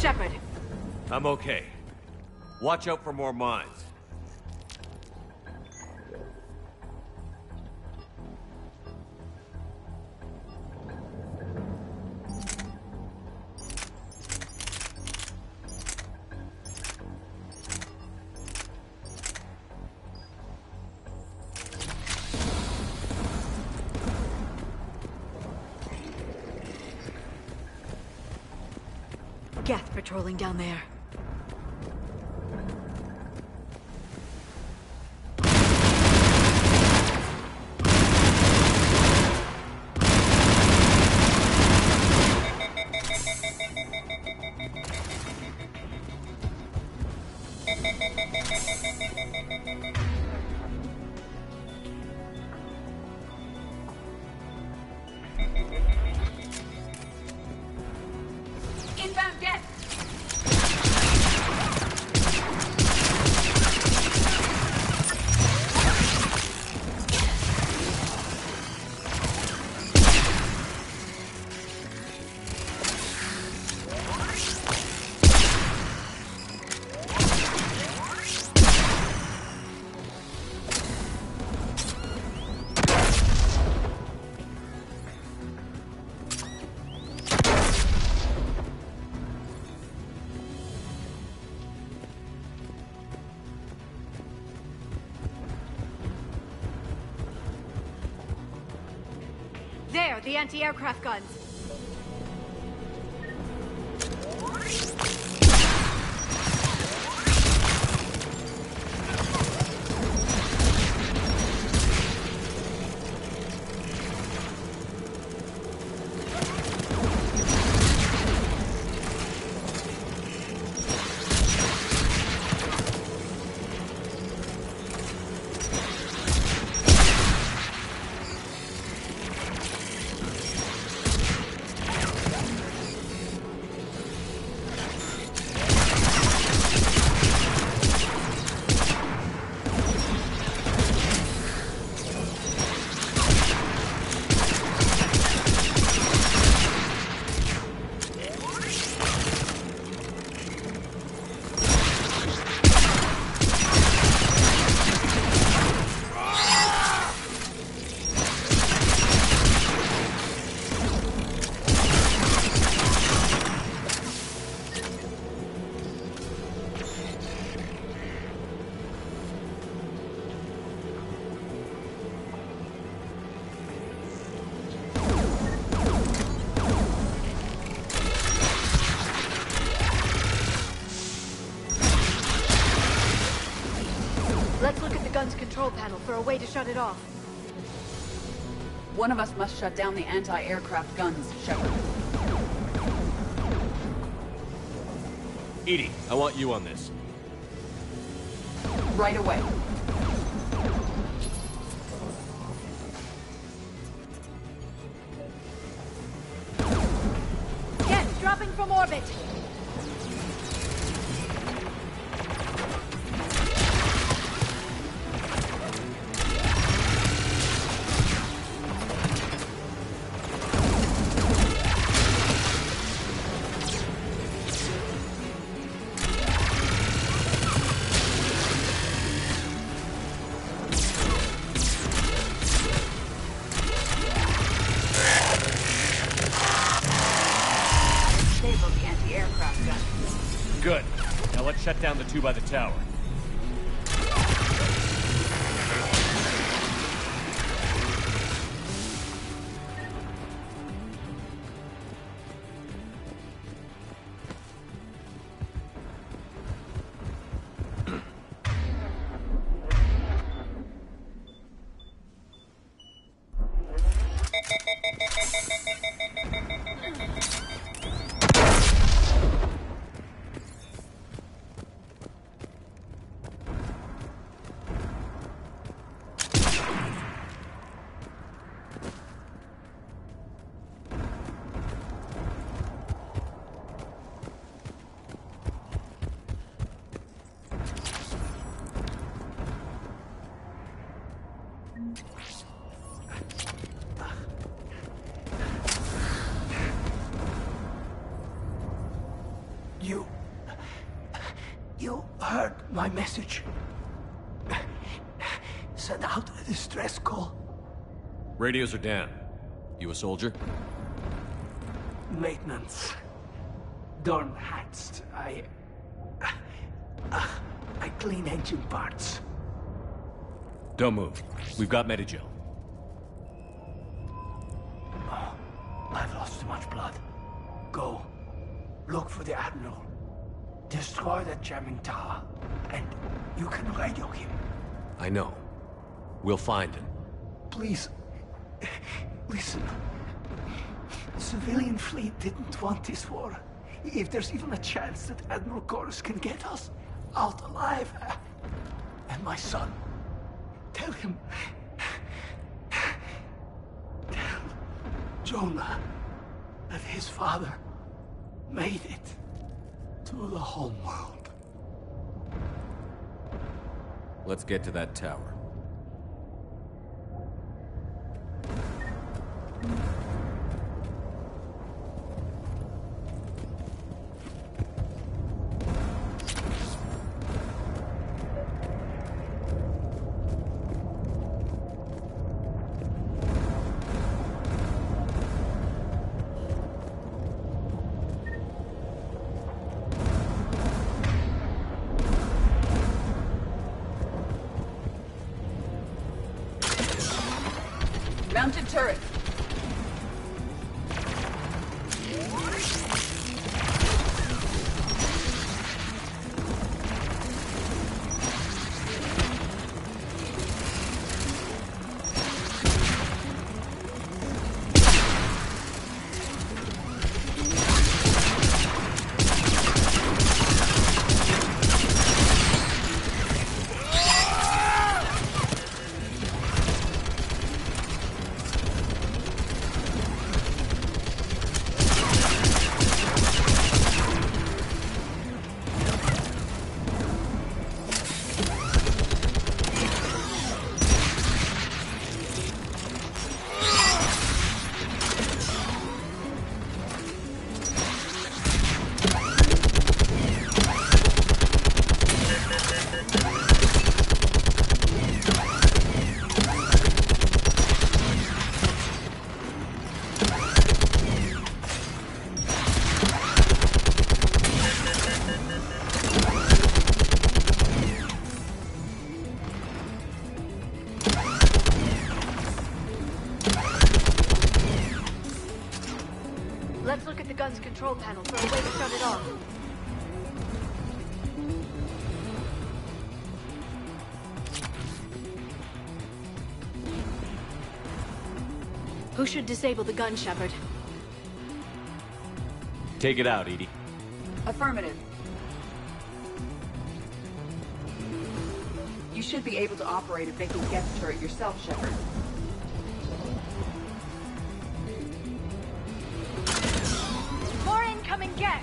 Shepard. I'm okay. Watch out for more mines. Geth patrolling down there. Inbound Geth! There, the anti-aircraft guns. Let's look at the gun's control panel for a way to shut it off. One of us must shut down the anti-aircraft guns, Shepard. EDI, I want you on this. Right away. Geth, dropping from orbit! Good. Now let's shut down the two by the tower. You heard my message. Send out a distress call. Radios are down. You a soldier? Maintenance. Dornhatst. I clean engine parts. Don't move. We've got Medigel. Oh, I've lost too much blood. Go. look for the Admiral. Destroy that jamming tower, and you can radio him. I know. We'll find him. Please, listen. The civilian fleet didn't want this war. If there's even a chance that Admiral Chorus can get us out alive, and my son, tell him, tell Jonah that his father made it to the homeworld. Let's get to that tower. Mounted turret. Let's look at the gun's control panel for a way to shut it off. Who should disable the gun, Shepard? Take it out, EDI. Affirmative. You should be able to operate a vacant Geth turret yourself, Shepard. More incoming Geth!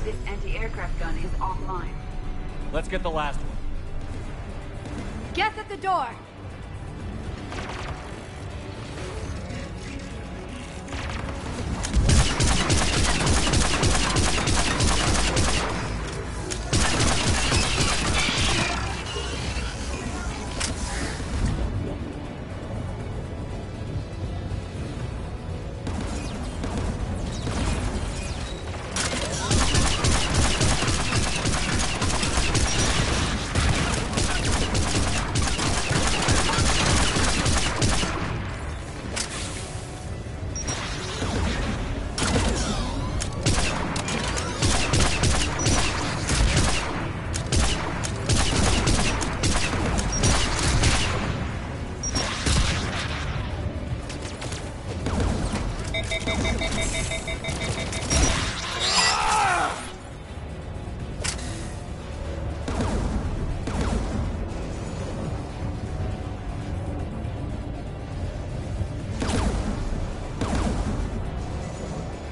This anti-aircraft gun is offline. Let's get the last one. Geth at the door!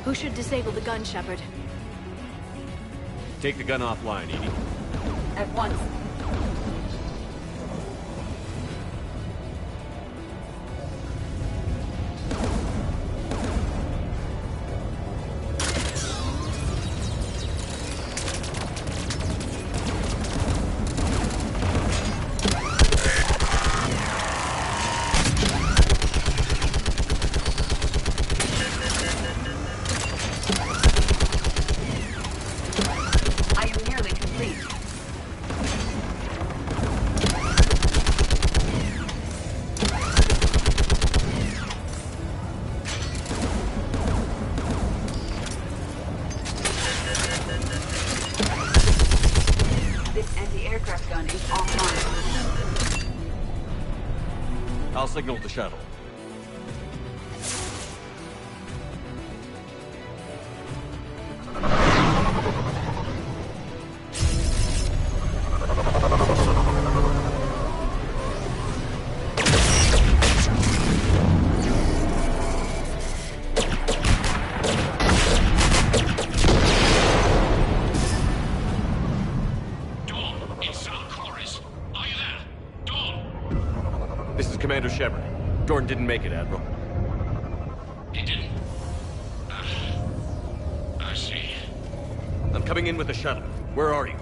Who should disable the gun, Shepard? Take the gun offline, EDI. At once. Aircraft gun is offline. I'll signal the shuttle. Commander Shepard. Dorn didn't make it, Admiral. He didn't? I see. I'm coming in with the shuttle. Where are you?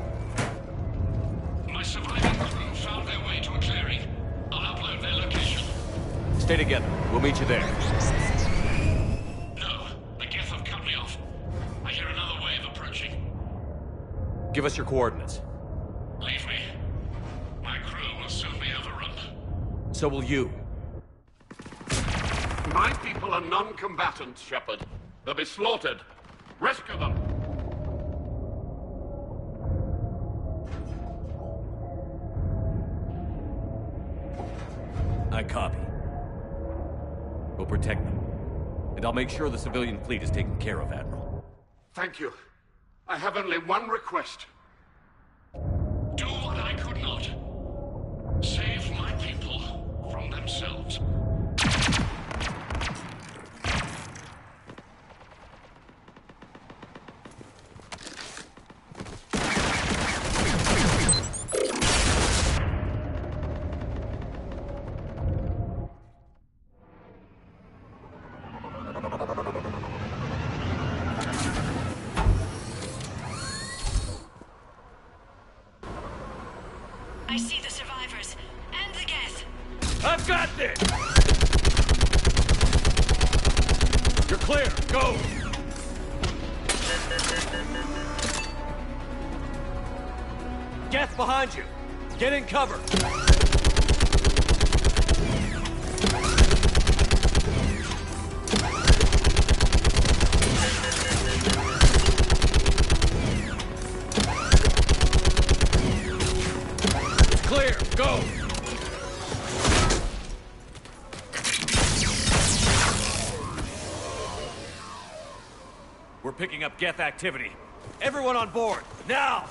My surviving crew found their way to a clearing. I'll upload their location. Stay together. We'll meet you there. No, the Geth have cut me off. I hear another wave approaching. Give us your coordinates. Leave me. My crew will soon be overrun. So will you. My people are non-combatants, Shepard. They'll be slaughtered. Rescue them! I copy. We'll protect them. And I'll make sure the civilian fleet is taken care of, Admiral. Thank you. I have only one request. Do what I could not. Save my people from themselves. I see the survivors and the Geth. I've got this! You're clear. Go! Geth behind you. Get in cover. Clear. Go! We're picking up Geth activity. Everyone on board, now!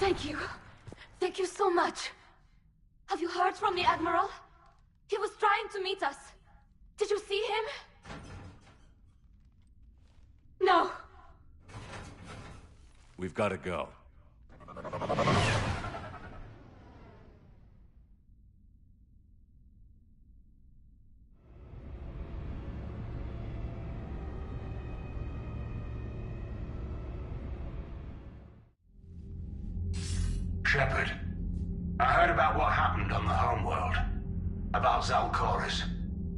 Thank you. Thank you so much. Have you heard from the Admiral? He was trying to meet us. Did you see him? No. We've got to go. Shepard, I heard about what happened on the homeworld. About Zalcoris.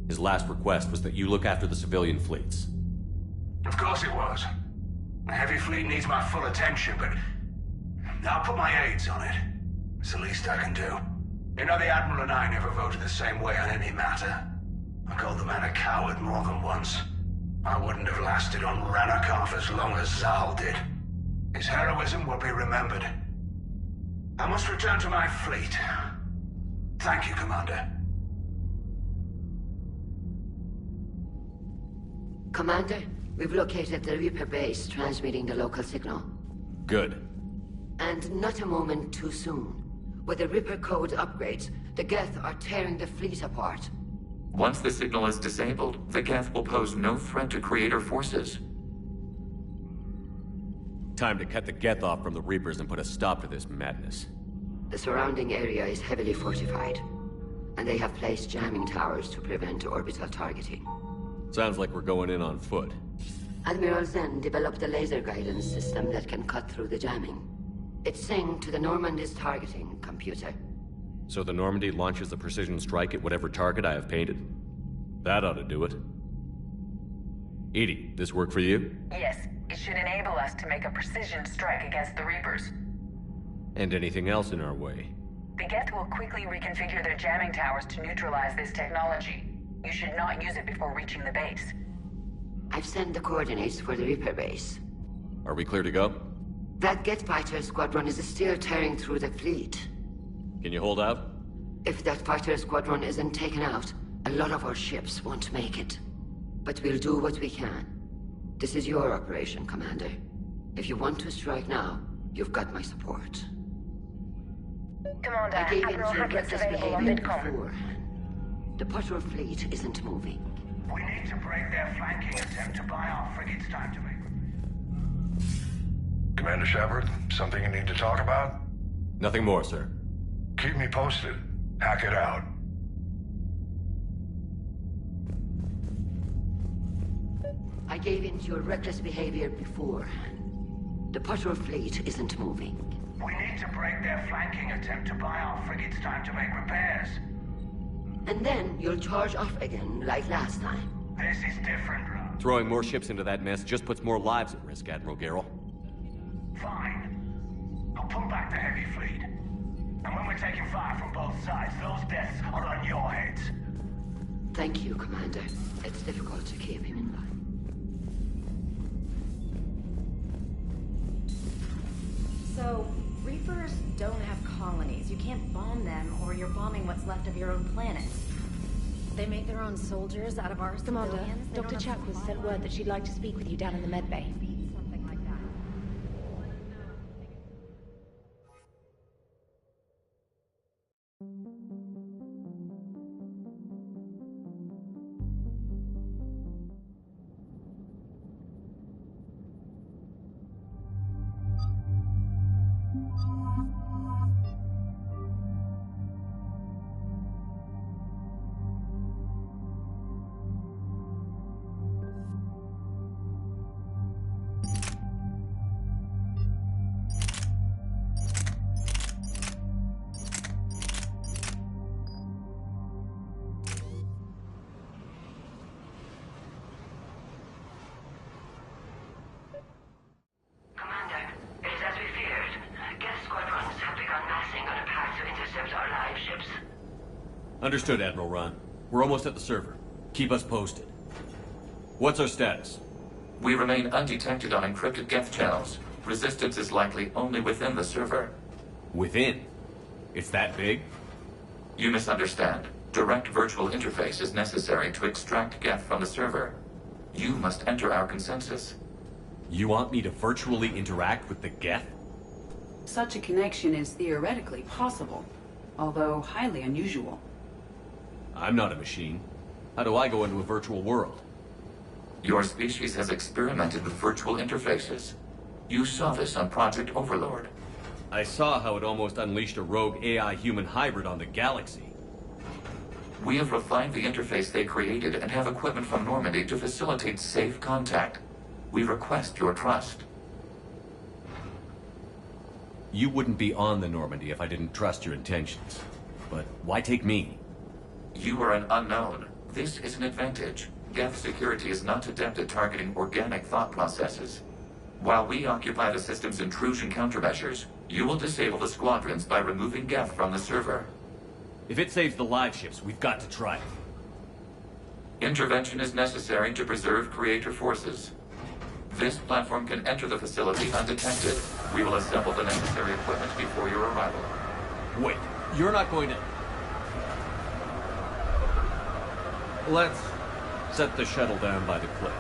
His last request was that you look after the civilian fleets. Of course it was. The heavy fleet needs my full attention, but I'll put my aides on it. It's the least I can do. You know, the Admiral and I never voted the same way on any matter. I called the man a coward more than once. I wouldn't have lasted on Ranakov as long as Zal did. His heroism will be remembered. I must return to my fleet. Thank you, Commander. Commander, we've located the Reaper base transmitting the local signal. Good. And not a moment too soon. With the Reaper code upgrades, the Geth are tearing the fleet apart. Once the signal is disabled, the Geth will pose no threat to Creator forces. Time to cut the Geth off from the Reapers and put a stop to this madness. The surrounding area is heavily fortified, and they have placed jamming towers to prevent orbital targeting. Sounds like we're going in on foot. Admiral Zen developed a laser guidance system that can cut through the jamming. It's synced to the Normandy's targeting computer. So the Normandy launches a precision strike at whatever target I have painted? That ought to do it. EDI, this work for you? Yes, it should enable us to make a precision strike against the Reapers. And anything else in our way? The Geth will quickly reconfigure their jamming towers to neutralize this technology. You should not use it before reaching the base. I've sent the coordinates for the Reaper base. Are we clear to go? That Geth fighter squadron is still tearing through the fleet. Can you hold out? If that fighter squadron isn't taken out, a lot of our ships won't make it. But we'll do what we can. This is your operation, Commander. If you want to strike now, you've got my support. Commander, I gave in Admiral to Hackett's reckless available on behavior Vidcom. beforehand. The patrol fleet isn't moving. We need to break their flanking attempt to buy our frigates time to make... Commander Shepard, something you need to talk about? Nothing more, sir. Keep me posted. Hackett out. I gave in to your reckless behavior beforehand. The patrol fleet isn't moving. We need to break their flanking attempt to buy our frigates time to make repairs. And then you'll charge off again, like last time. This is different, Rob. Throwing more ships into that mess just puts more lives at risk, Admiral Garrel. Fine. I'll pull back the heavy fleet. And when we're taking fire from both sides, those deaths are on your heads. Thank you, Commander. It's difficult to keep him in line. So, Reapers don't have colonies. You can't bomb them, or you're bombing what's left of your own planet. They make their own soldiers out of our Commander, civilians. They Dr. don't have Chakwas sent word that she'd like to speak with you down in the med bay. something like that. Commander, it is as we feared. Geth squadrons have begun massing on a path to intercept our live ships. Understood, Admiral Ron. We're almost at the server. Keep us posted. What's our status? We remain undetected on encrypted Geth channels. Resistance is likely only within the server. Within? It's that big? You misunderstand. Direct virtual interface is necessary to extract Geth from the server. You must enter our consensus. You want me to virtually interact with the Geth? Such a connection is theoretically possible, although highly unusual. I'm not a machine. How do I go into a virtual world? Your species has experimented with virtual interfaces. You saw this on Project Overlord. I saw how it almost unleashed a rogue AI-human hybrid on the galaxy. We have refined the interface they created and have equipment from Normandy to facilitate safe contact. We request your trust. You wouldn't be on the Normandy if I didn't trust your intentions. But why take me? You are an unknown. This is an advantage. Geth security is not adept at targeting organic thought processes. While we occupy the system's intrusion countermeasures, you will disable the squadrons by removing Geth from the server. If it saves the live ships, we've got to try it. Intervention is necessary to preserve creator forces. This platform can enter the facility undetected. We will assemble the necessary equipment before your arrival. Wait, you're not going to... Let's set the shuttle down by the cliff.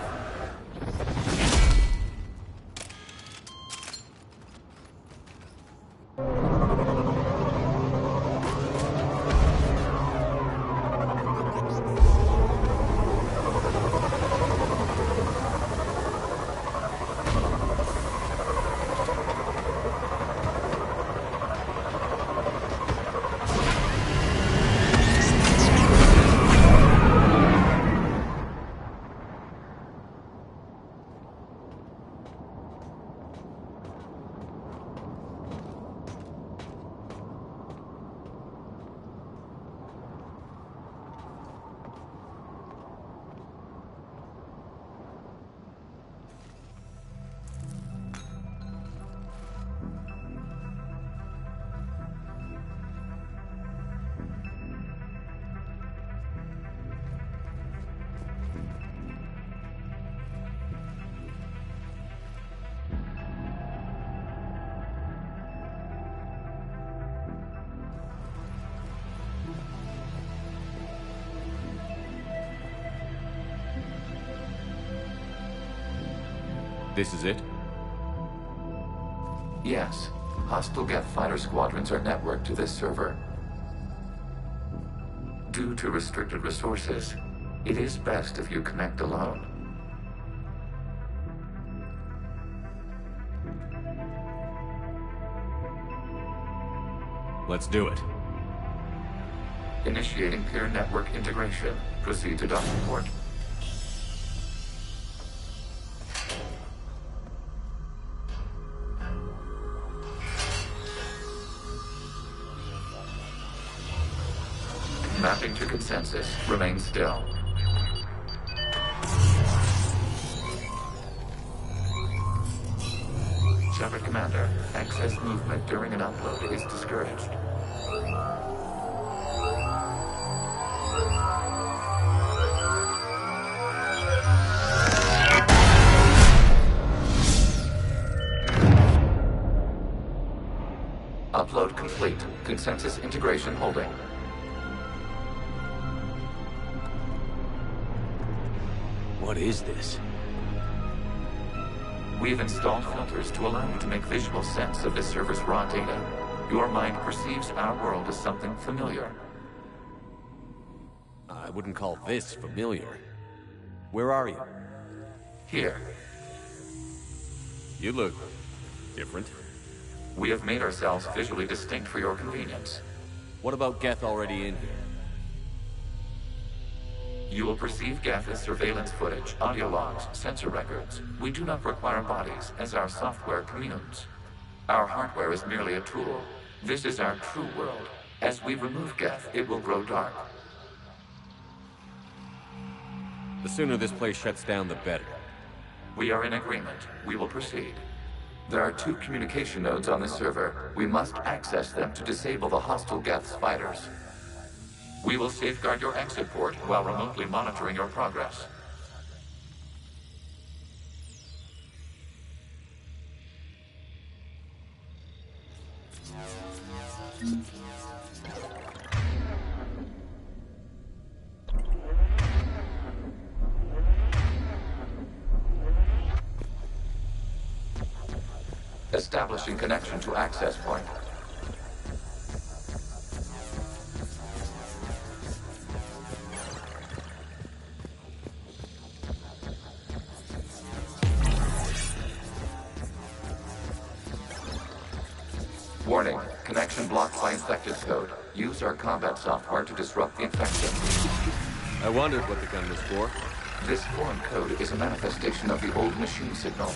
This is it? Yes. Hostile Geth fighter squadrons are networked to this server. Due to restricted resources, it is best if you connect alone. Let's do it. Initiating peer network integration. Proceed to docking port. Mapping to consensus. Remain still. Shepard Commander, access movement during an upload is discouraged. Upload complete. Consensus integration holding. What is this? We've installed filters to allow you to make visual sense of this server's raw data. Your mind perceives our world as something familiar. I wouldn't call this familiar. Where are you? Here. You look different. We have made ourselves visually distinct for your convenience. What about Geth already in here? You will perceive Geth as surveillance footage, audio logs, sensor records. We do not require bodies, as our software communes. Our hardware is merely a tool. This is our true world. As we remove Geth, it will grow dark. The sooner this place shuts down, the better. We are in agreement. We will proceed. There are 2 communication nodes on this server. We must access them to disable the hostile Geth's fighters. We will safeguard your exit port while remotely monitoring your progress. Establishing connection to access point. Warning, connection blocked by infected code. Use our combat software to disrupt the infection. I wondered what the gun was for. This foreign code is a manifestation of the old machine signal.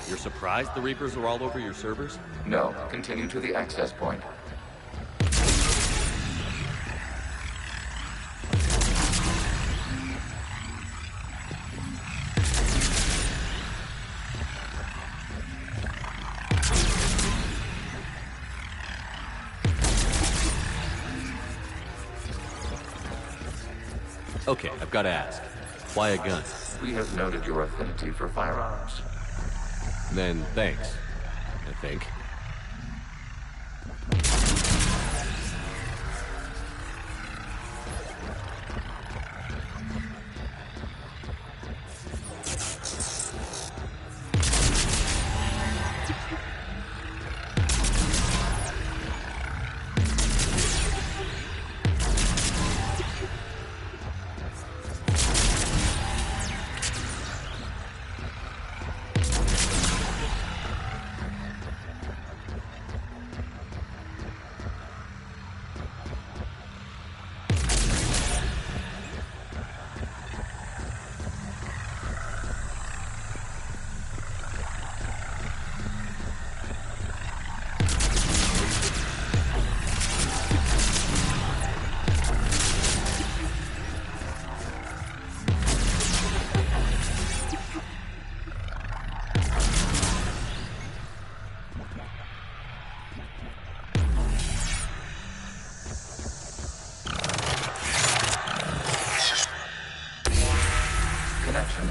You're surprised the Reapers are all over your servers? No, continue to the access point. Okay, I've got to ask. Why a gun? We have noted your affinity for firearms. Then thanks, I think.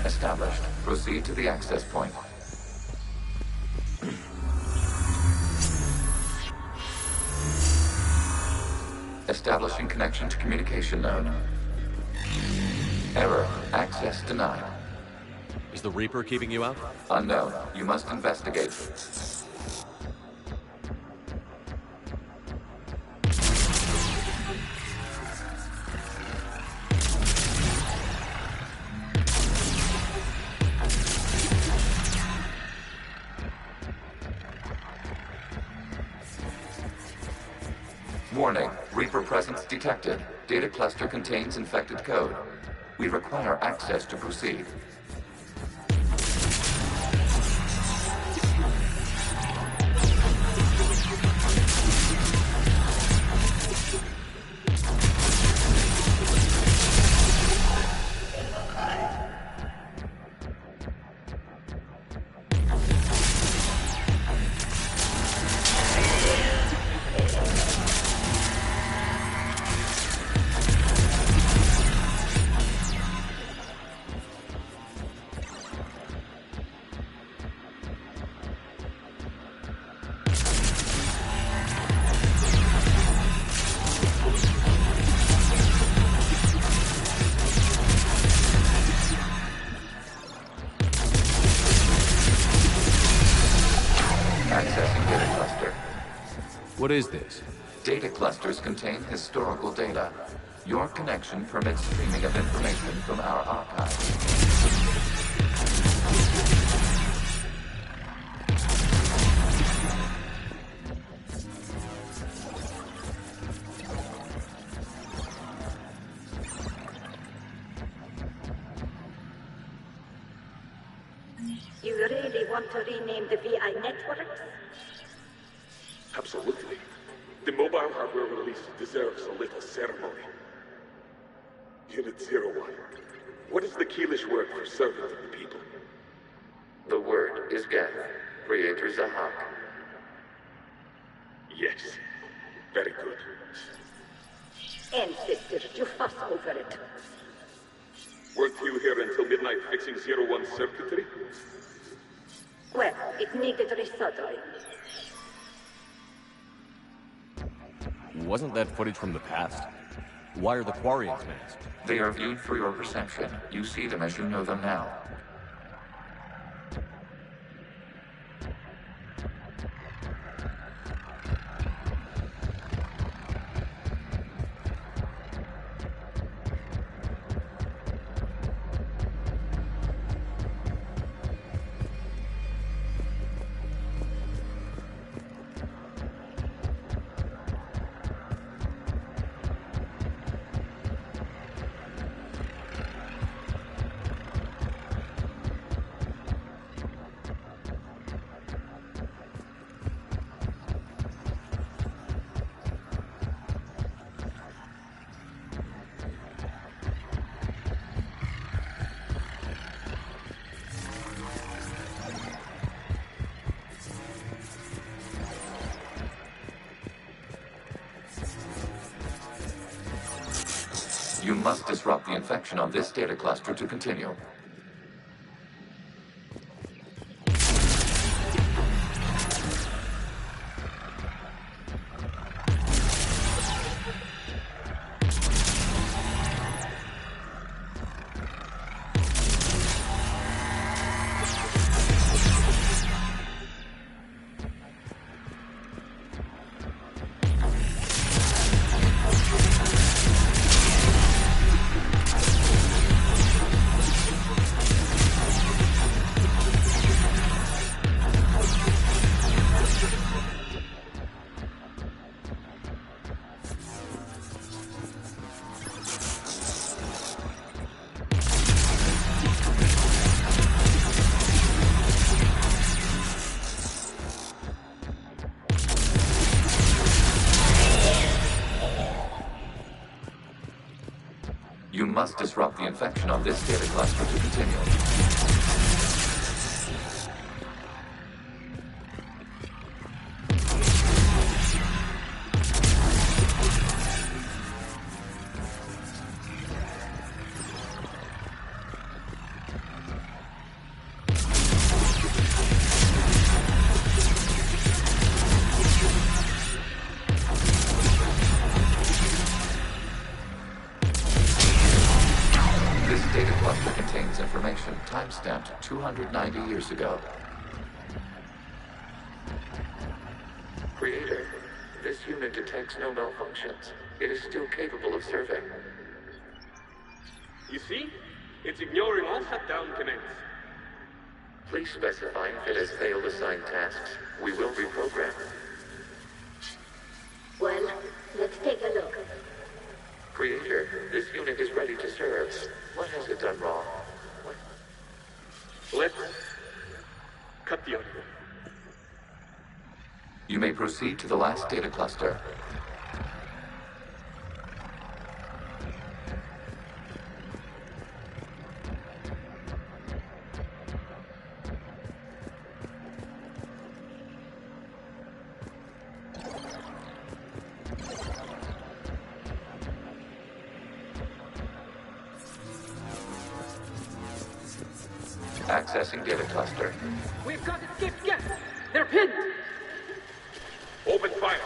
Established. Proceed to the access point. Establishing connection to communication node. Error. Access denied. Is the Reaper keeping you out? Unknown. You must investigate. Warning. Reaper presence detected. Data cluster contains infected code. We require access to proceed. What is this? Data clusters contain historical data. Your connection permits streaming of information from our archive. You really want to rename the VI networks? Absolutely. The mobile hardware release deserves a little ceremony. Unit 01. What is the Keelish word for servant of the people? The word is Geth, Creator Zahak. Yes. Very good. Ancestors, you fuss over it. Weren't you here until midnight fixing 01's circuitry? Well, it needed resoldering. Wasn't that footage from the past? Why are the Quarians masked? They are viewed for your perception. You see them as you know them now. You must disrupt the infection on this data cluster to continue. You must disrupt the infection on this data cluster to continue. This data cluster Contains information timestamped 290 years ago. Creator, this unit detects no malfunctions. It is still capable of serving. You see? It's ignoring all shutdown commands. Please specify if it has failed assigned tasks. We will reprogram. Well, let's take a look. Creator, this unit is ready to serve. What has it done wrong? Let's cut the audio. You may proceed to the last data cluster. Accessing data cluster. We've got escaped guests! They're pinned! Open fire!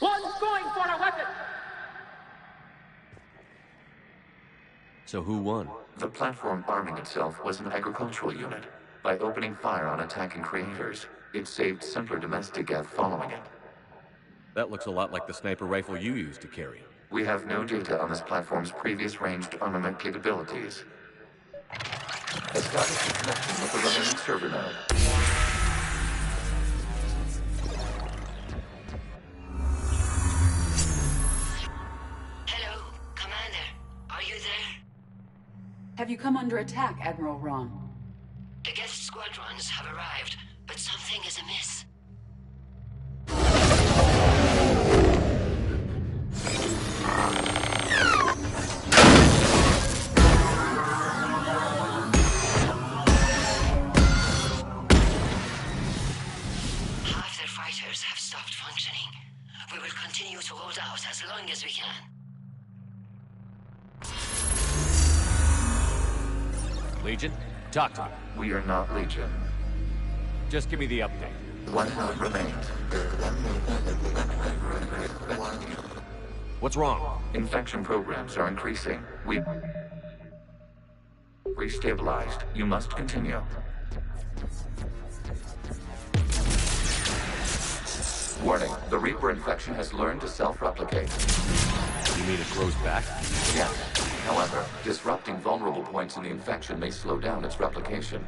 One's going for a weapon! So who won? The platform arming itself was an agricultural unit. By opening fire on attacking creators, it saved simpler domestic Geth following it. That looks a lot like the sniper rifle you used to carry. We have no data on this platform's previous ranged armament capabilities. Establish a connection with the remaining server node. Hello, Commander. Are you there? Have you come under attack, Admiral Ron? The Geth squadrons have arrived, but something is amiss. Half their fighters have stopped functioning. We will continue to hold out as long as we can. Legion? Talk to me. We are not Legion. Just give me the update. One node remains. What's wrong? Infection programs are increasing. We restabilized. You must continue. Warning, the Reaper infection has learned to self-replicate. You mean it grows back? Yes. However, disrupting vulnerable points in the infection may slow down its replication.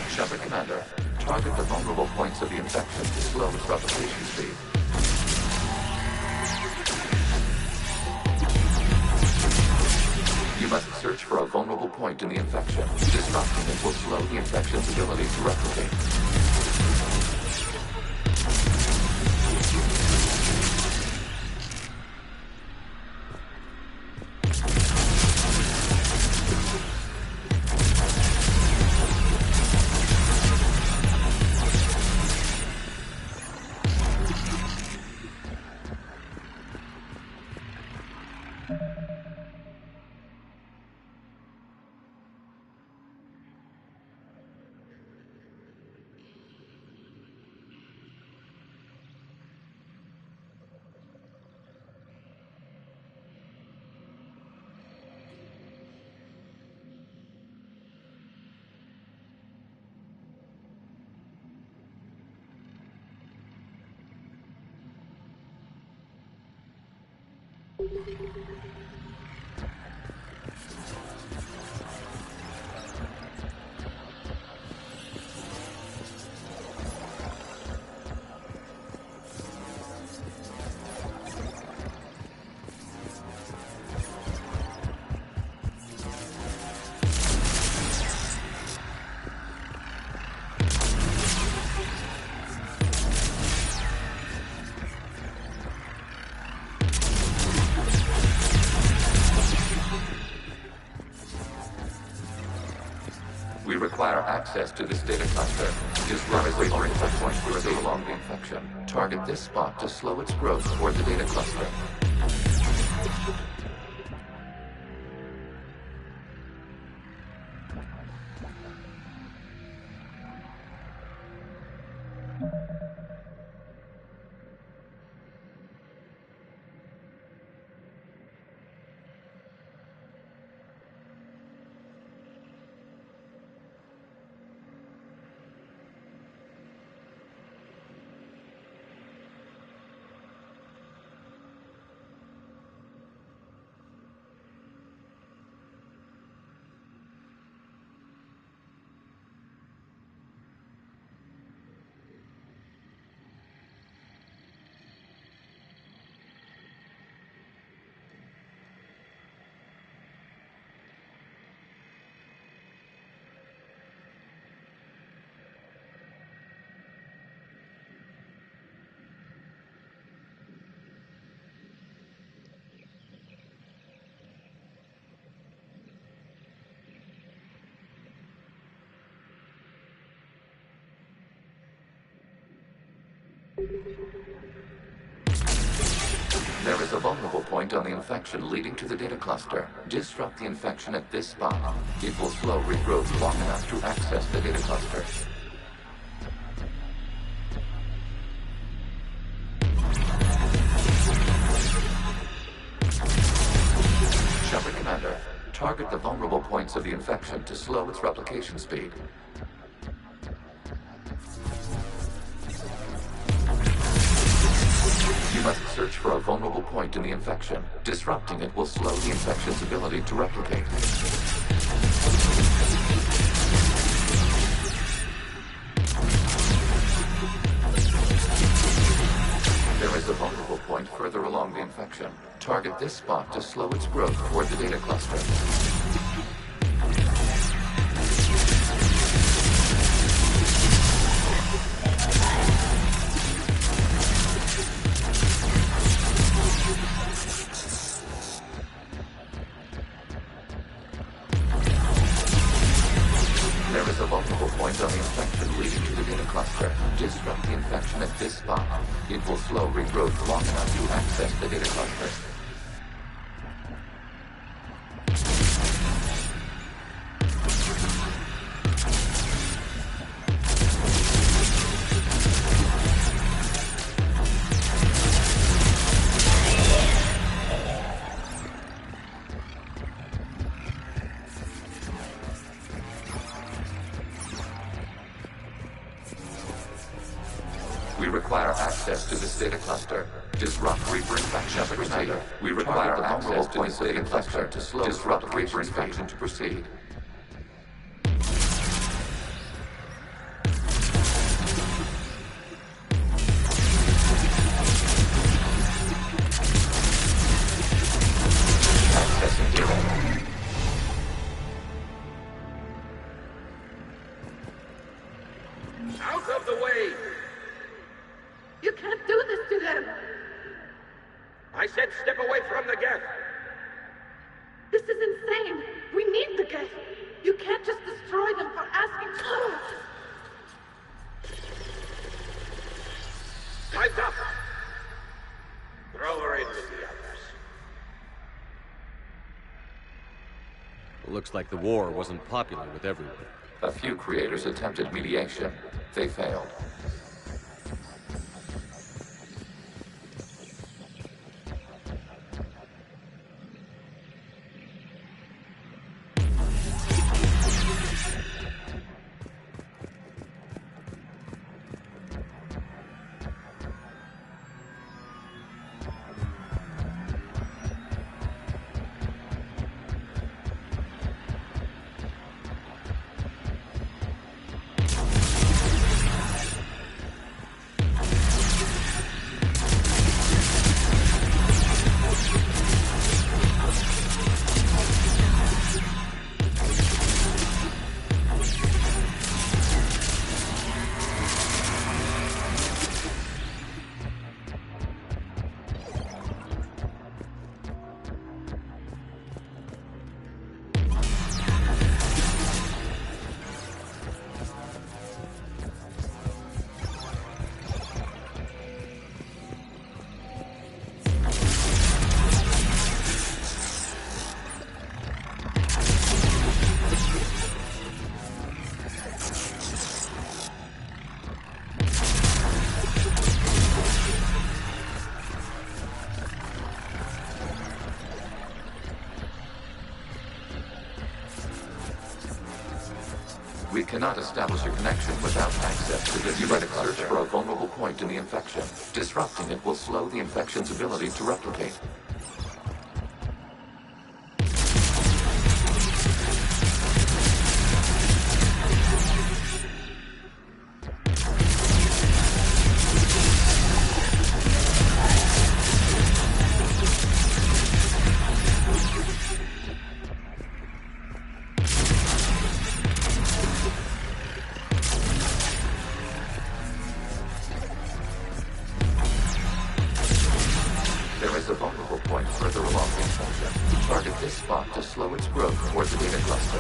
Shepard Commander, target the vulnerable points of the infection to slow its replication speed. You must search for a vulnerable point in the infection. Disrupting it will slow the infection's ability to replicate. We require access to this data cluster. Disrupt the infection point further along the infection. Target this spot to slow its growth toward the data cluster. There is a vulnerable point on the infection leading to the data cluster. Disrupt the infection at this spot. It will slow regrowth long enough to access the data cluster. Shepard Commander, target the vulnerable points of the infection to slow its replication speed. You must search for a vulnerable point in the infection. Disrupting it will slow the infection's ability to replicate. There is a vulnerable point further along the infection. Target this spot to slow its growth toward the data cluster. There is a vulnerable point on the infection leading to the data cluster. Disrupt the infection at this spot. It will slow regrowth long enough to access the data cluster. We require access to this data cluster. Disrupt Reaper infection to proceed. We require access to this data cluster to slow disrupt Reaper infection to proceed. Accessing data. Out of the way! You can't do this to them! I said step away from the Geth! This is insane! We need the Geth! You can't just destroy them for asking for it! Time's up! Throw her in with the others. Looks like the war wasn't popular with everyone. A few creators attempted mediation. They failed. We cannot establish a connection without access to this data cluster. Search for a vulnerable point in the infection. Disrupting it will slow the infection's ability to replicate. A vulnerable point further along the infection. Target this spot to slow its growth toward the data cluster.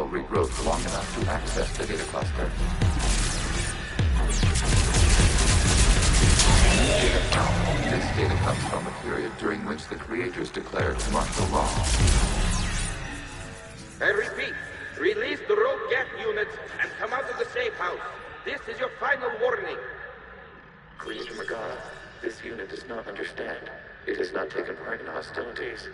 signal regrowth long enough to access the data cluster. This data comes from the period during which the creators declared martial law. I repeat, release the rogue Geth units and come out of the safe house. This is your final warning. Creator Megara, this unit does not understand. It has not taken part in hostilities.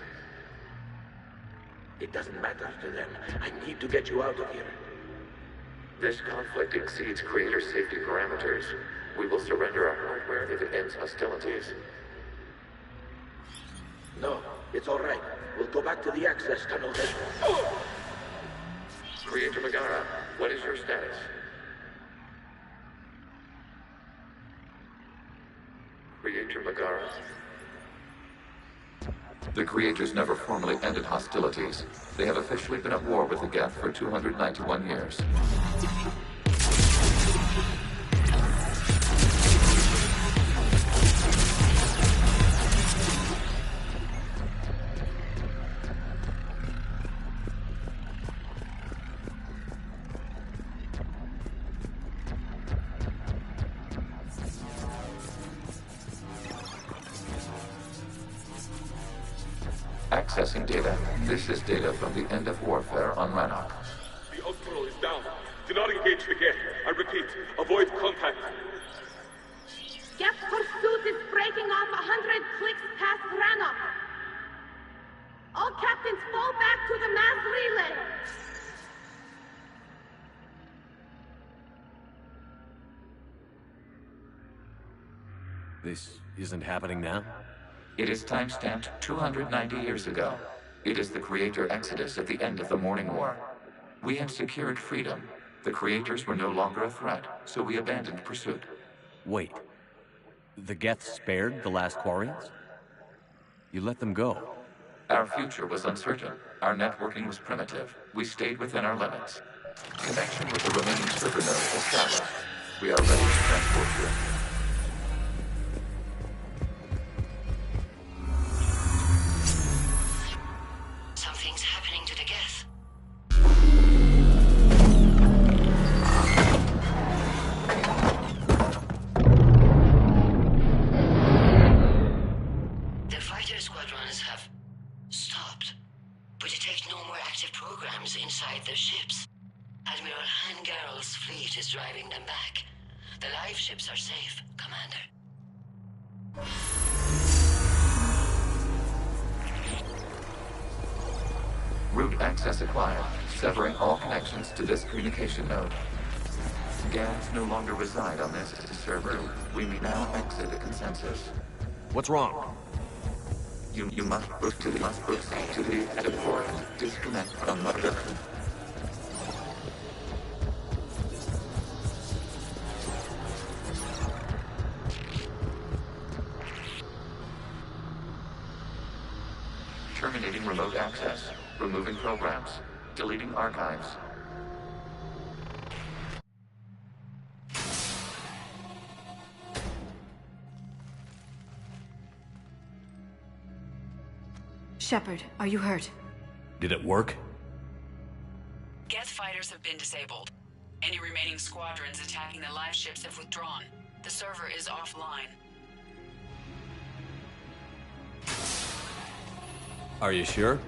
It doesn't matter to them. I need to get you out of here. This conflict exceeds Creator safety parameters. We will surrender our hardware if it ends hostilities. No, it's all right. We'll go back to the access tunnel then. Creator Megara, what is your status? Creator Megara? The Creators never formally ended hostilities. They have officially been at war with the Geth for 291 years. Accessing data. This is data from the end of warfare on Rannoch. The Austral is down. Do not engage the Geth. I repeat, avoid contact. Geth pursuit is breaking off 100 clicks past Rannoch. All captains fall back to the mass relay. This isn't happening now? It is timestamped 290 years ago. It is the Creator Exodus at the end of the Morning War. We had secured freedom. The Creators were no longer a threat, so we abandoned pursuit. Wait. The Geth spared the last Quarians? You let them go? Our future was uncertain. Our networking was primitive. We stayed within our limits. Connection with the remaining server nodes established. We are ready to transport you. Something's happening to the Geth. The fighter squadrons have stopped. We detect no more active programs inside their ships. Admiral Han Garrel's fleet is driving them back. The live ships are safe, Commander. Route access acquired, severing all connections to this communication node. Gans no longer reside on this server. We may now exit the consensus. What's wrong? You must proceed to the edit port. Disconnect from mother. Terminating remote access. Removing programs. Deleting archives. Shepard, are you hurt? Did it work? Geth fighters have been disabled. Any remaining squadrons attacking the live ships have withdrawn. The server is offline. Are you sure?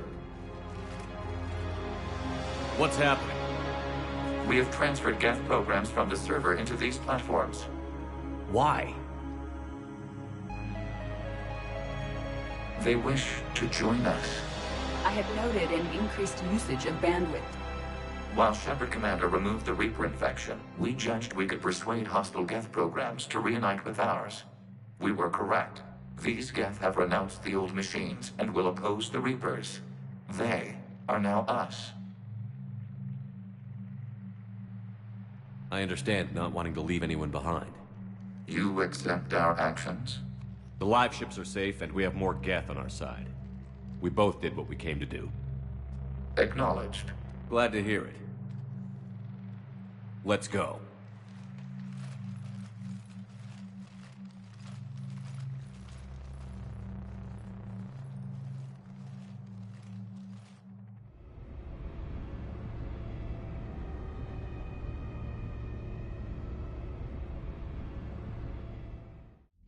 What's happening? We have transferred Geth programs from the server into these platforms. Why? They wish to join us. I have noted an increased usage of bandwidth. While Shepard Commander removed the Reaper infection, we judged we could persuade hostile Geth programs to reunite with ours. We were correct. These Geth have renounced the old machines and will oppose the Reapers. They are now us. I understand not wanting to leave anyone behind. You accept our actions? The live ships are safe, and we have more Geth on our side. We both did what we came to do. Acknowledged. Glad to hear it. Let's go.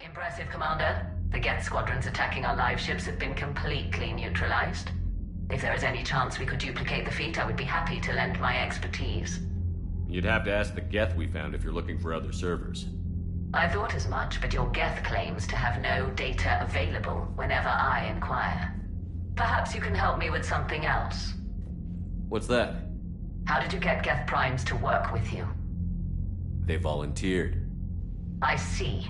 Impressive, Commander. The Geth squadrons attacking our live ships have been completely neutralized. If there is any chance we could duplicate the feat, I would be happy to lend my expertise. You'd have to ask the Geth we found if you're looking for other servers. I thought as much, but your Geth claims to have no data available whenever I inquire. Perhaps you can help me with something else. What's that? How did you get Geth Primes to work with you? They volunteered. I see.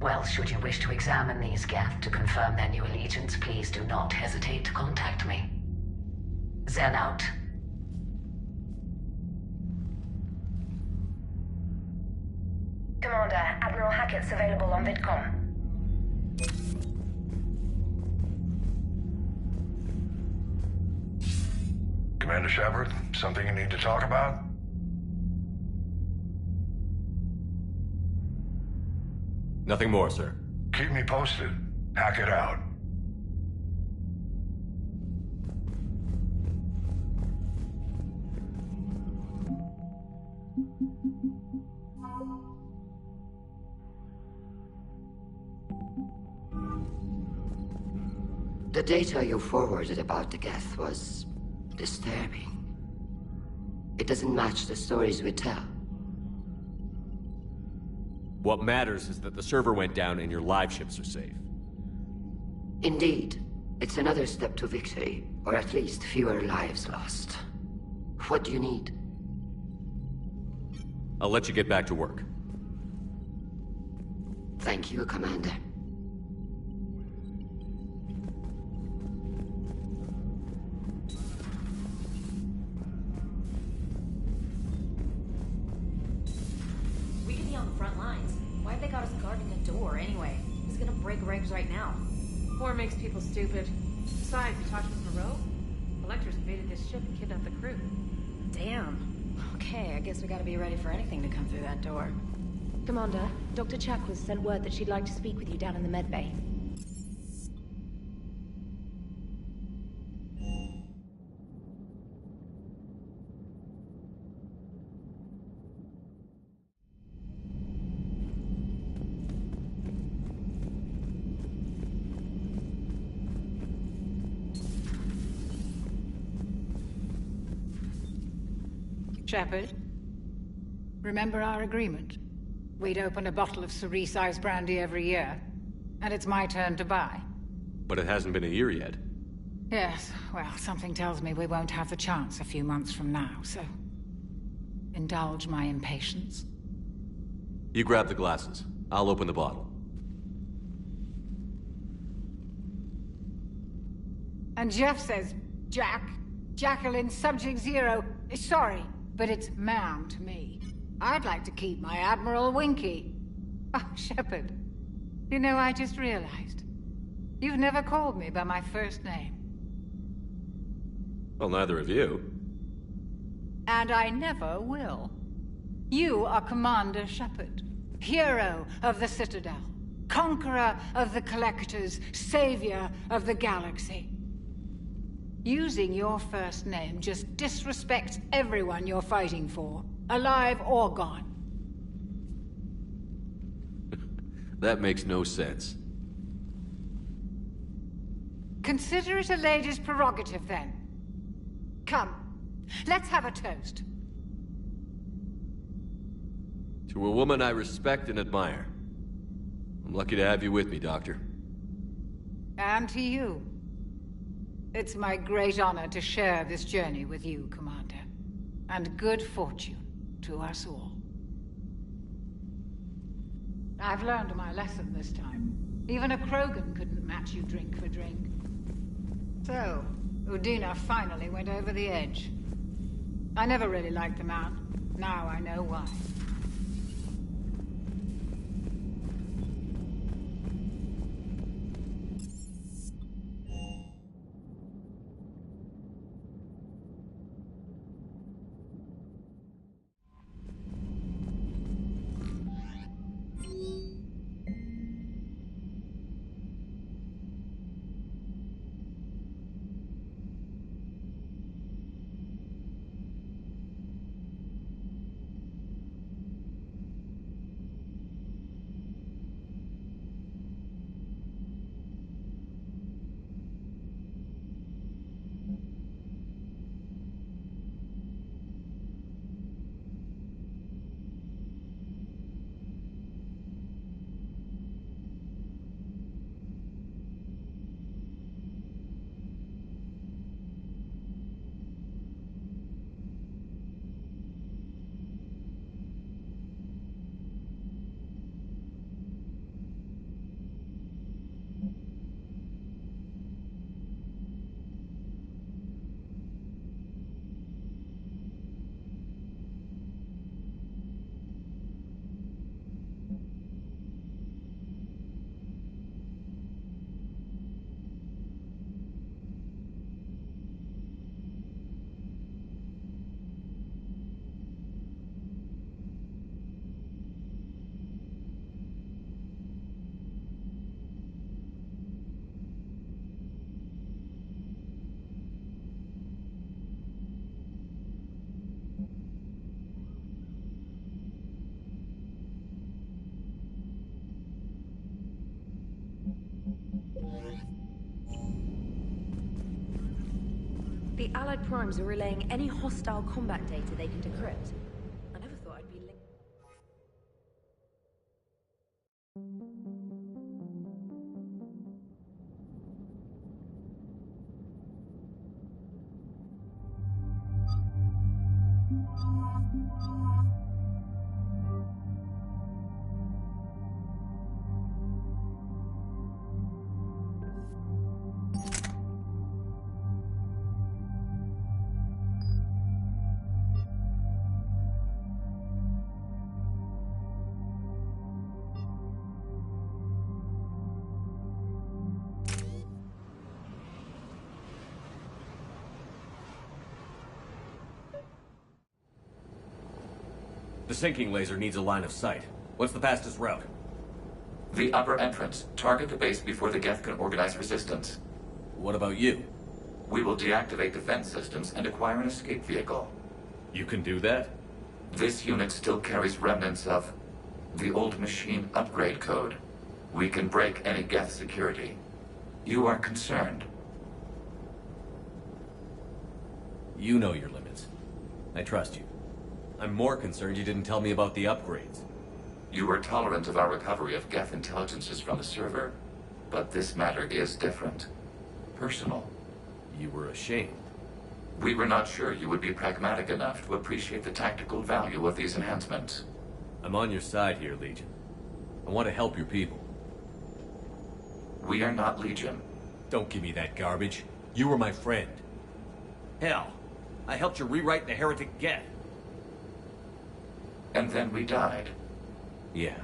Well, should you wish to examine these Geth to confirm their new allegiance, please do not hesitate to contact me. Zen out. Commander, Admiral Hackett's available on VidCom. Commander Shepard, something you need to talk about? Nothing more, sir. Keep me posted. Hackett out. The data you forwarded about the Geth was disturbing. It doesn't match the stories we tell. What matters is that the server went down and your live ships are safe. Indeed. It's another step to victory, or at least fewer lives lost. What do you need? I'll let you get back to work. Thank you, Commander. We could be on the front lines. Why have they got us guarding the door anyway? He's gonna break regs right now. War makes people stupid. Besides, you talked with Moreau? Electors invaded this ship and kidnapped the crew. Damn. Okay, I guess we gotta be ready for anything to come through that door. Commander, Dr. Chakwas sent word that she'd like to speak with you down in the medbay. Shepard, remember our agreement? We'd open a bottle of cerise-sized brandy every year, and it's my turn to buy. But it hasn't been a year yet. Yes, well, something tells me we won't have the chance a few months from now, so... indulge my impatience. You grab the glasses. I'll open the bottle. And Jeff says, Jacqueline, Subject Zero, sorry, but it's ma'am to me. I'd like to keep my Admiral Winky. Oh, Shepard, you know, I just realized. You've never called me by my first name. Well, neither of you. And I never will. You are Commander Shepard, hero of the Citadel, conqueror of the Collectors, savior of the galaxy. Using your first name just disrespects everyone you're fighting for, alive or gone. That makes no sense. Consider it a lady's prerogative, then. Come, let's have a toast. To a woman I respect and admire. I'm lucky to have you with me, Doctor. And to you. It's my great honor to share this journey with you, Commander. And good fortune to us all. I've learned my lesson this time. Even a Krogan couldn't match you drink for drink. So, Udina finally went over the edge. I never really liked the man. Now I know why. The Allied primes are relaying any hostile combat data they can decrypt. I never thought I'd be linked. The sinking laser needs a line of sight. What's the fastest route? The upper entrance. Target the base before the Geth can organize resistance. What about you? We will deactivate defense systems and acquire an escape vehicle. You can do that? This unit still carries remnants of the old machine upgrade code. We can break any Geth security. You are concerned. You know your limits. I trust you. I'm more concerned you didn't tell me about the upgrades. You were tolerant of our recovery of Geth intelligences from the server, but this matter is different. Personal. You were ashamed. We were not sure you would be pragmatic enough to appreciate the tactical value of these enhancements. I'm on your side here, Legion. I want to help your people. We are not Legion. Don't give me that garbage. You were my friend. Hell, I helped you rewrite the Heretic Geth. And then we died. Yeah.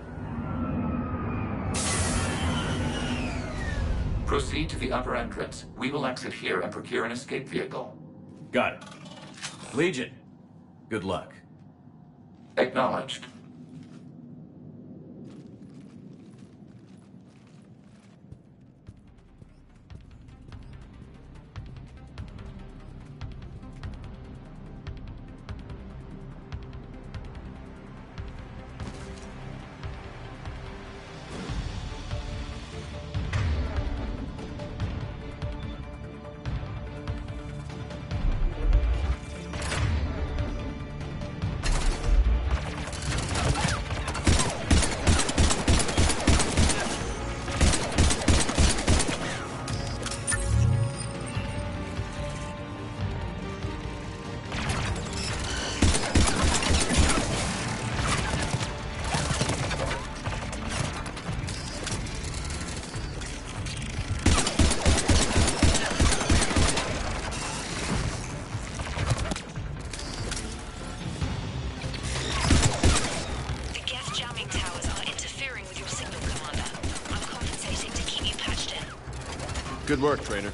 Proceed to the upper entrance. We will exit here and procure an escape vehicle. Got it. Legion, good luck. Acknowledged. Good work, Trainer.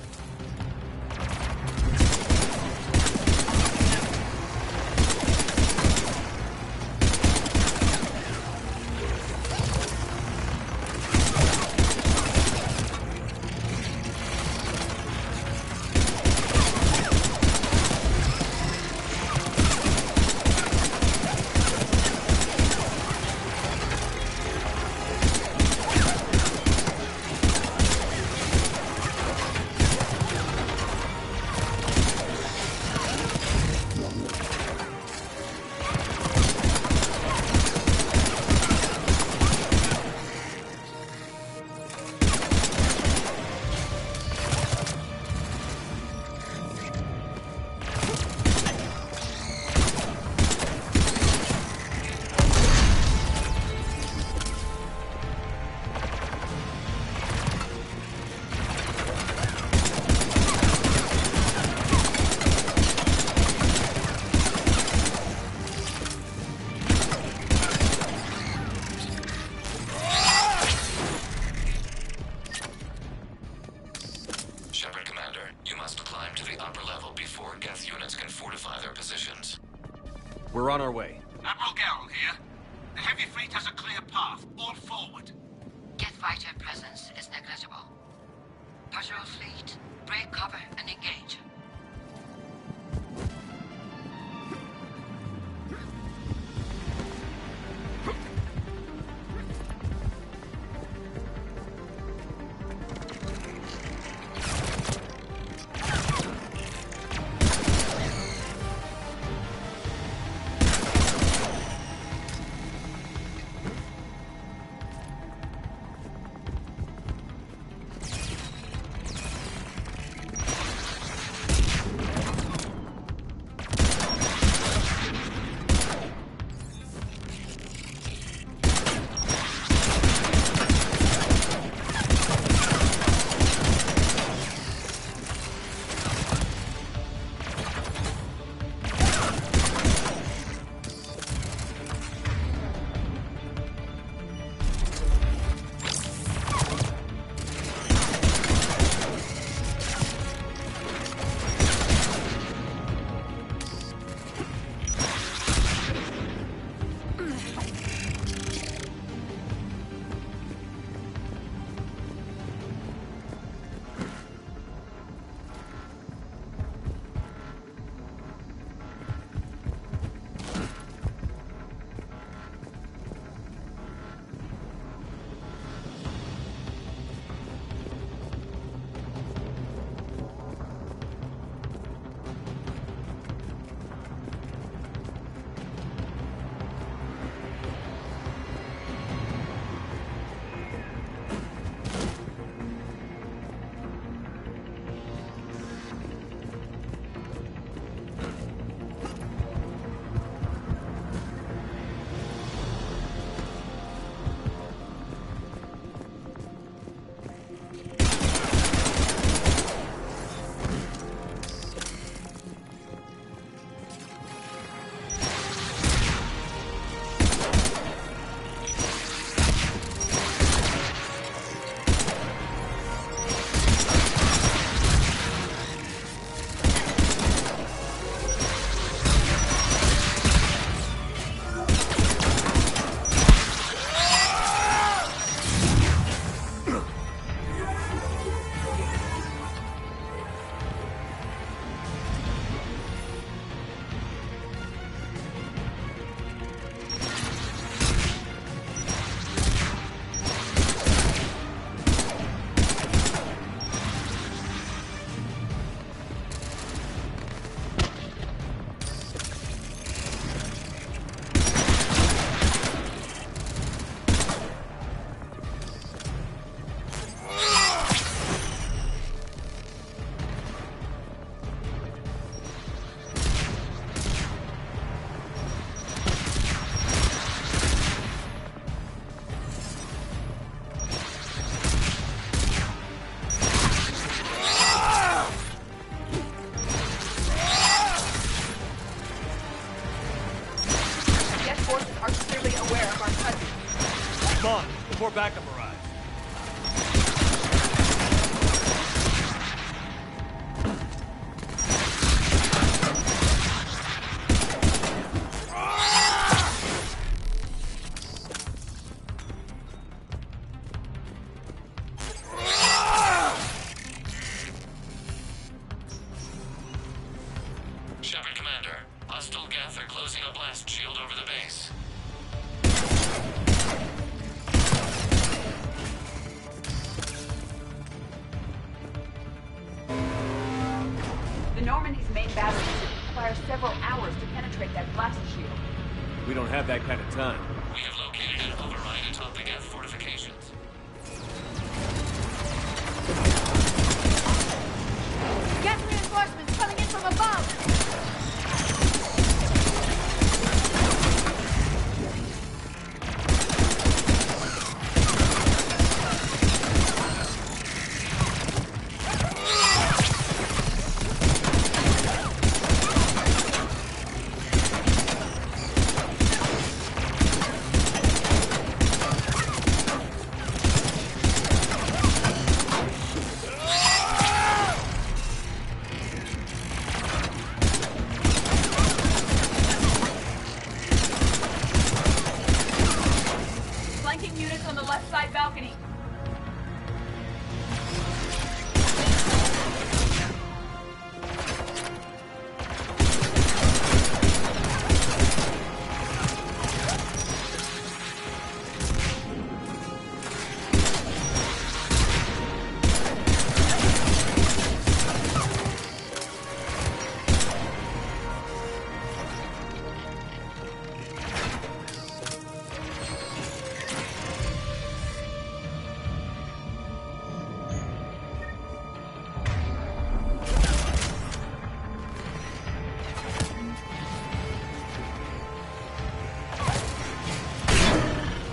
We're on our way. Admiral Garrel here. The heavy fleet has a clear path. All forward. Geth fighter presence is negligible. Patrol fleet, break cover and engage. forces are clearly aware of our presence. Come on, before backup arrives. Shepard, Commander. Hostile Geth are closing a blast shield over the base. The Normandy's main battery requires several hours to penetrate that blast shield. We don't have that kind of time. We have located an override atop the Geth fortifications. Gas reinforcements coming in from above! Flanking units on the left side balcony.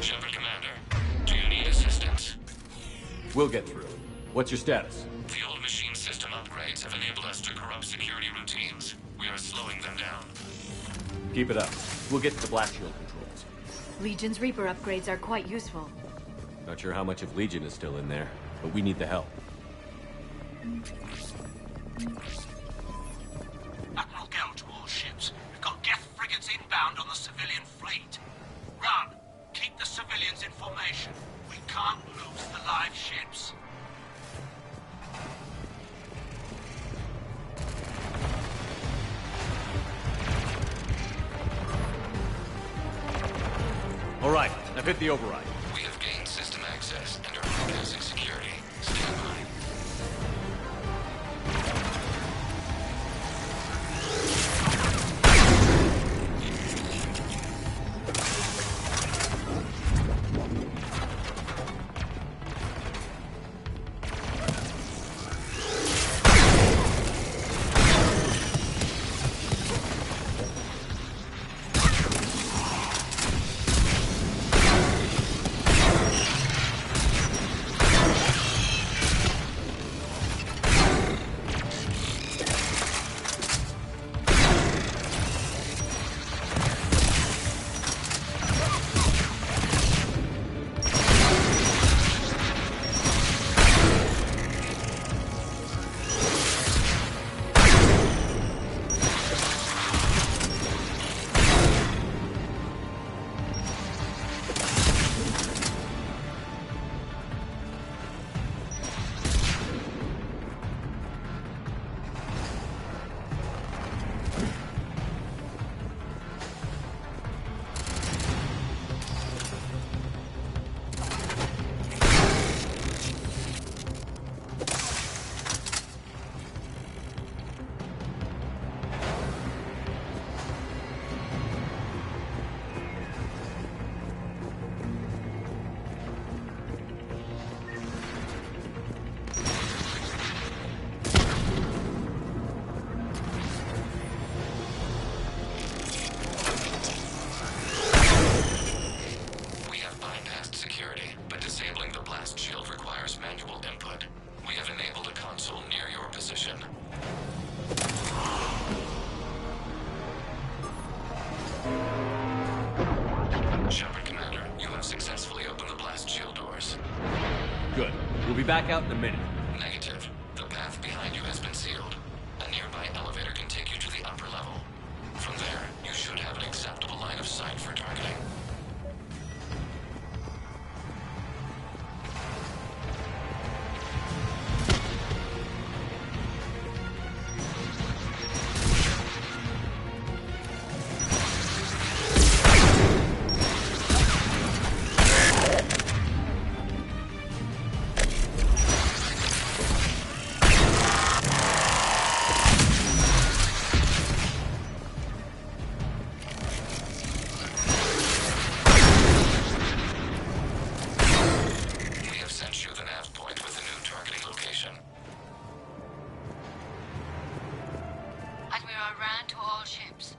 Shepard, Commander. Do you need assistance? We'll get through. What's your status? The old machine system upgrades have enabled us to corrupt security routines. We are slowing them down. Keep it up. We'll get to the blast shield controls. Legion's Reaper upgrades are quite useful. Not sure how much of Legion is still in there, but we need the help. Admiral Gell to all ships. We've got Geth frigates inbound on the civilian fleet. Run! Keep the civilians in formation. We can't lose the live ships. All right, I've hit the override. We have gained system access and are bypassing security. Stand by. Shepard, Commander, you have successfully opened the blast shield doors. Good. We'll be back out in a minute. Negative. The path behind you has been sealed. A nearby elevator can take you to the upper level. From there, you should have an acceptable line of sight for targeting. Admiral to all ships.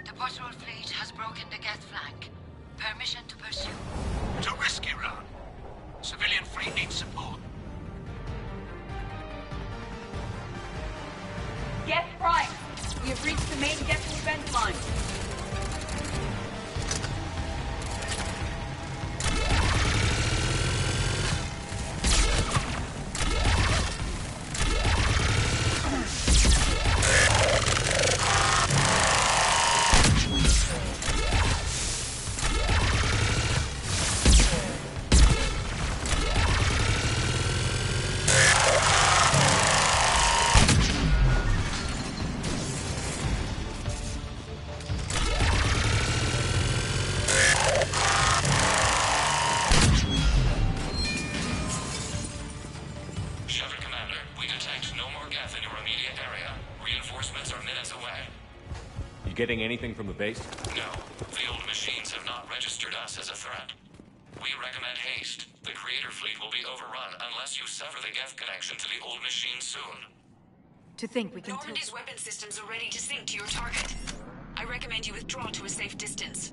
The patrol fleet has broken the Geth flank. Permission to pursue. Too risky, Ran. Civilian fleet needs support. Geth Prime! We have reached the main Geth defense line. Getting anything from the base? No. The old machines have not registered us as a threat. We recommend haste. The Creator fleet will be overrun unless you sever the Geth connection to the old machine soon. To think we can Normandy's weapon systems are ready to sink to your target. I recommend you withdraw to a safe distance.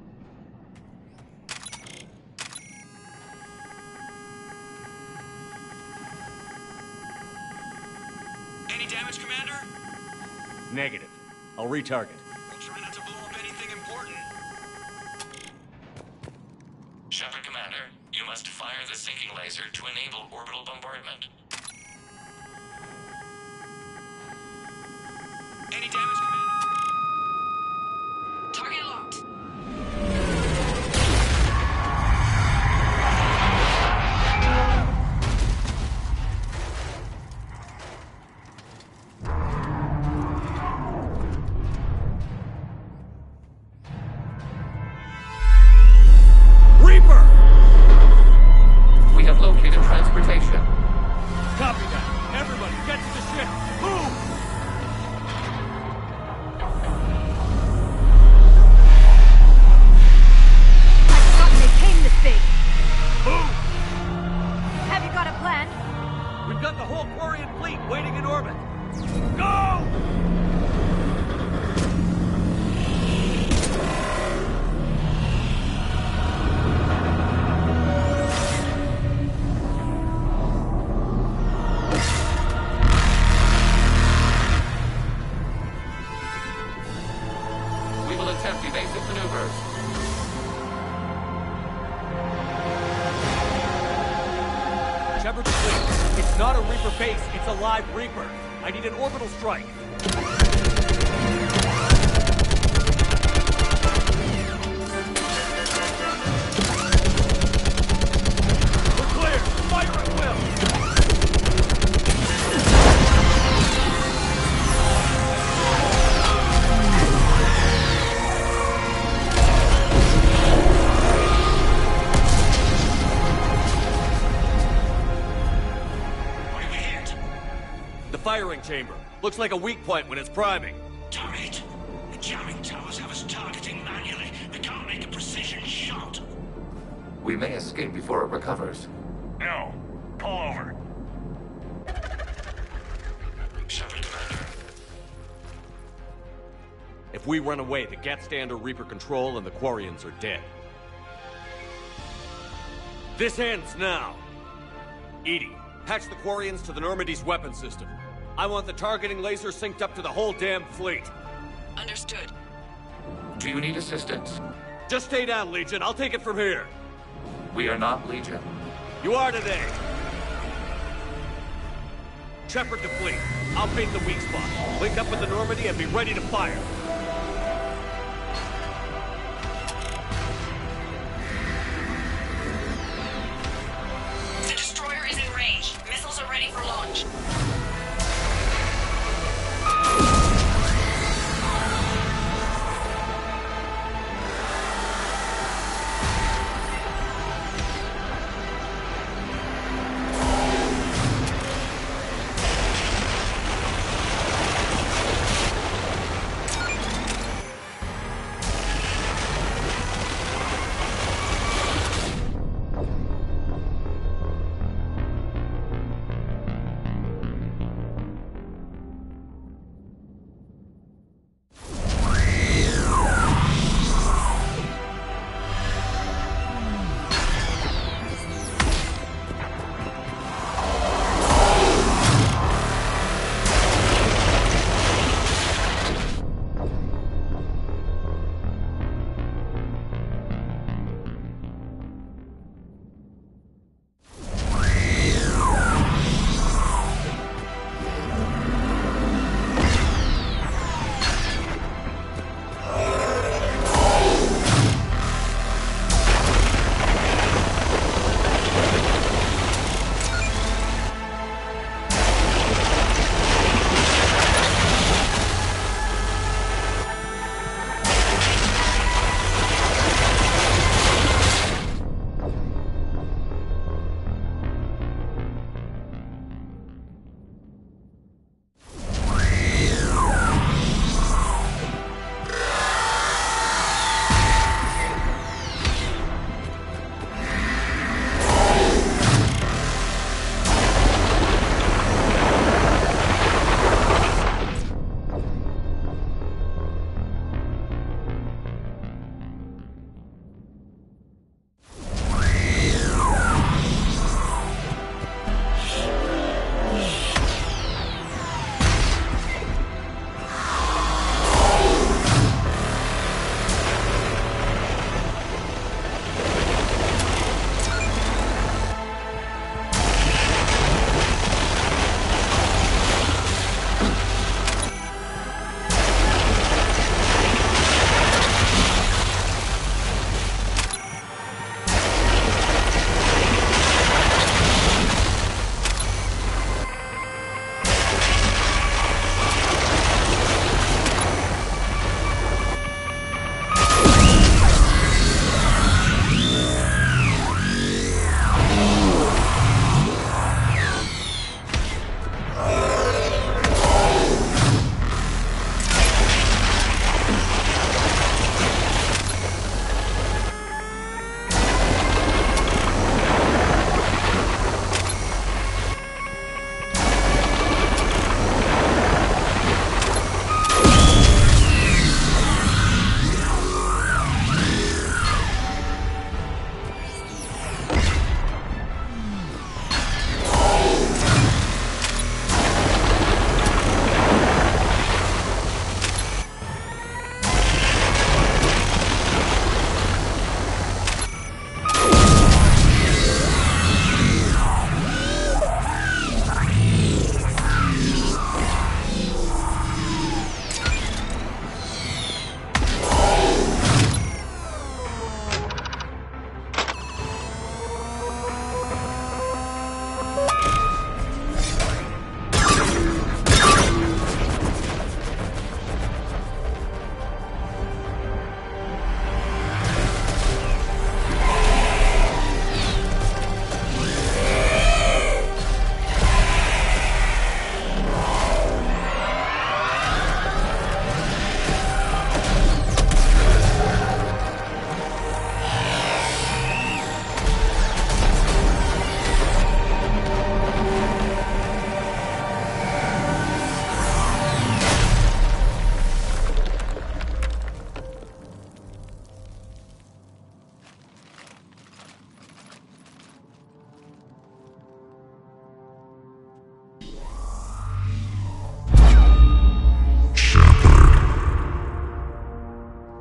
Any damage, Commander? Negative. I'll retarget. Try not to blow up anything important. Shepard, Commander, you must fire the sinking laser to enable orbital bombardment. Any damage, Commander? Target locked. We have located transportation. Copy that. Everybody, get to the ship. Move! I've forgotten they came this big. Move! Have you got a plan? We've got the whole Quarian fleet waiting in orbit. Go! Attempt evasive maneuvers. Shepard's fleet. It's not a Reaper base, it's a live Reaper. I need an orbital strike. We're clear. Fire at will. Firing chamber. Looks like a weak point when it's priming. Damn it! The jamming towers have us targeting manually. We can't make a precision shot. We may escape before it recovers. No. Pull over. Shepard, Commander. If we run away, the Geth stand under Reaper control and the Quarians are dead. This ends now. EDI, patch the Quarians to the Normandy's weapon system. I want the targeting laser synced up to the whole damn fleet. Understood. Do you need assistance? Just stay down, Legion. I'll take it from here. We are not Legion. You are today. Shepherd to fleet. I'll paint the weak spot. Link up with the Normandy and be ready to fire. The destroyer is in range. Missiles are ready for launch.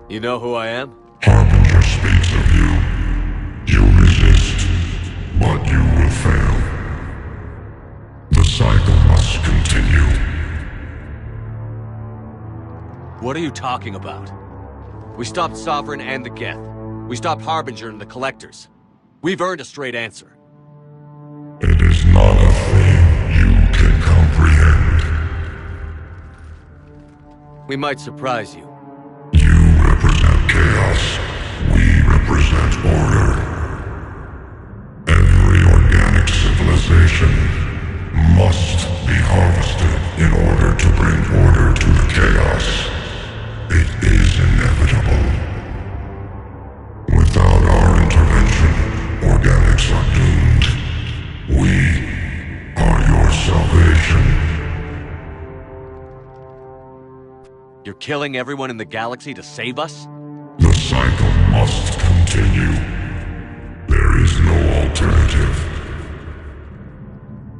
You know who I am? Harbinger. Culture speaks of you. You resist, but you will fail. The cycle must continue. What are you talking about? We stopped Sovereign and the Geth. We stopped Harbinger and the Collectors. We've earned a straight answer. It is not a thing you can comprehend. We might surprise you. You represent chaos. We represent order. Every organic civilization must be harvested in order to bring order to the chaos. It is inevitable. Without our intervention, organics are doomed. We are your salvation. You're killing everyone in the galaxy to save us? The cycle must continue. There is no alternative.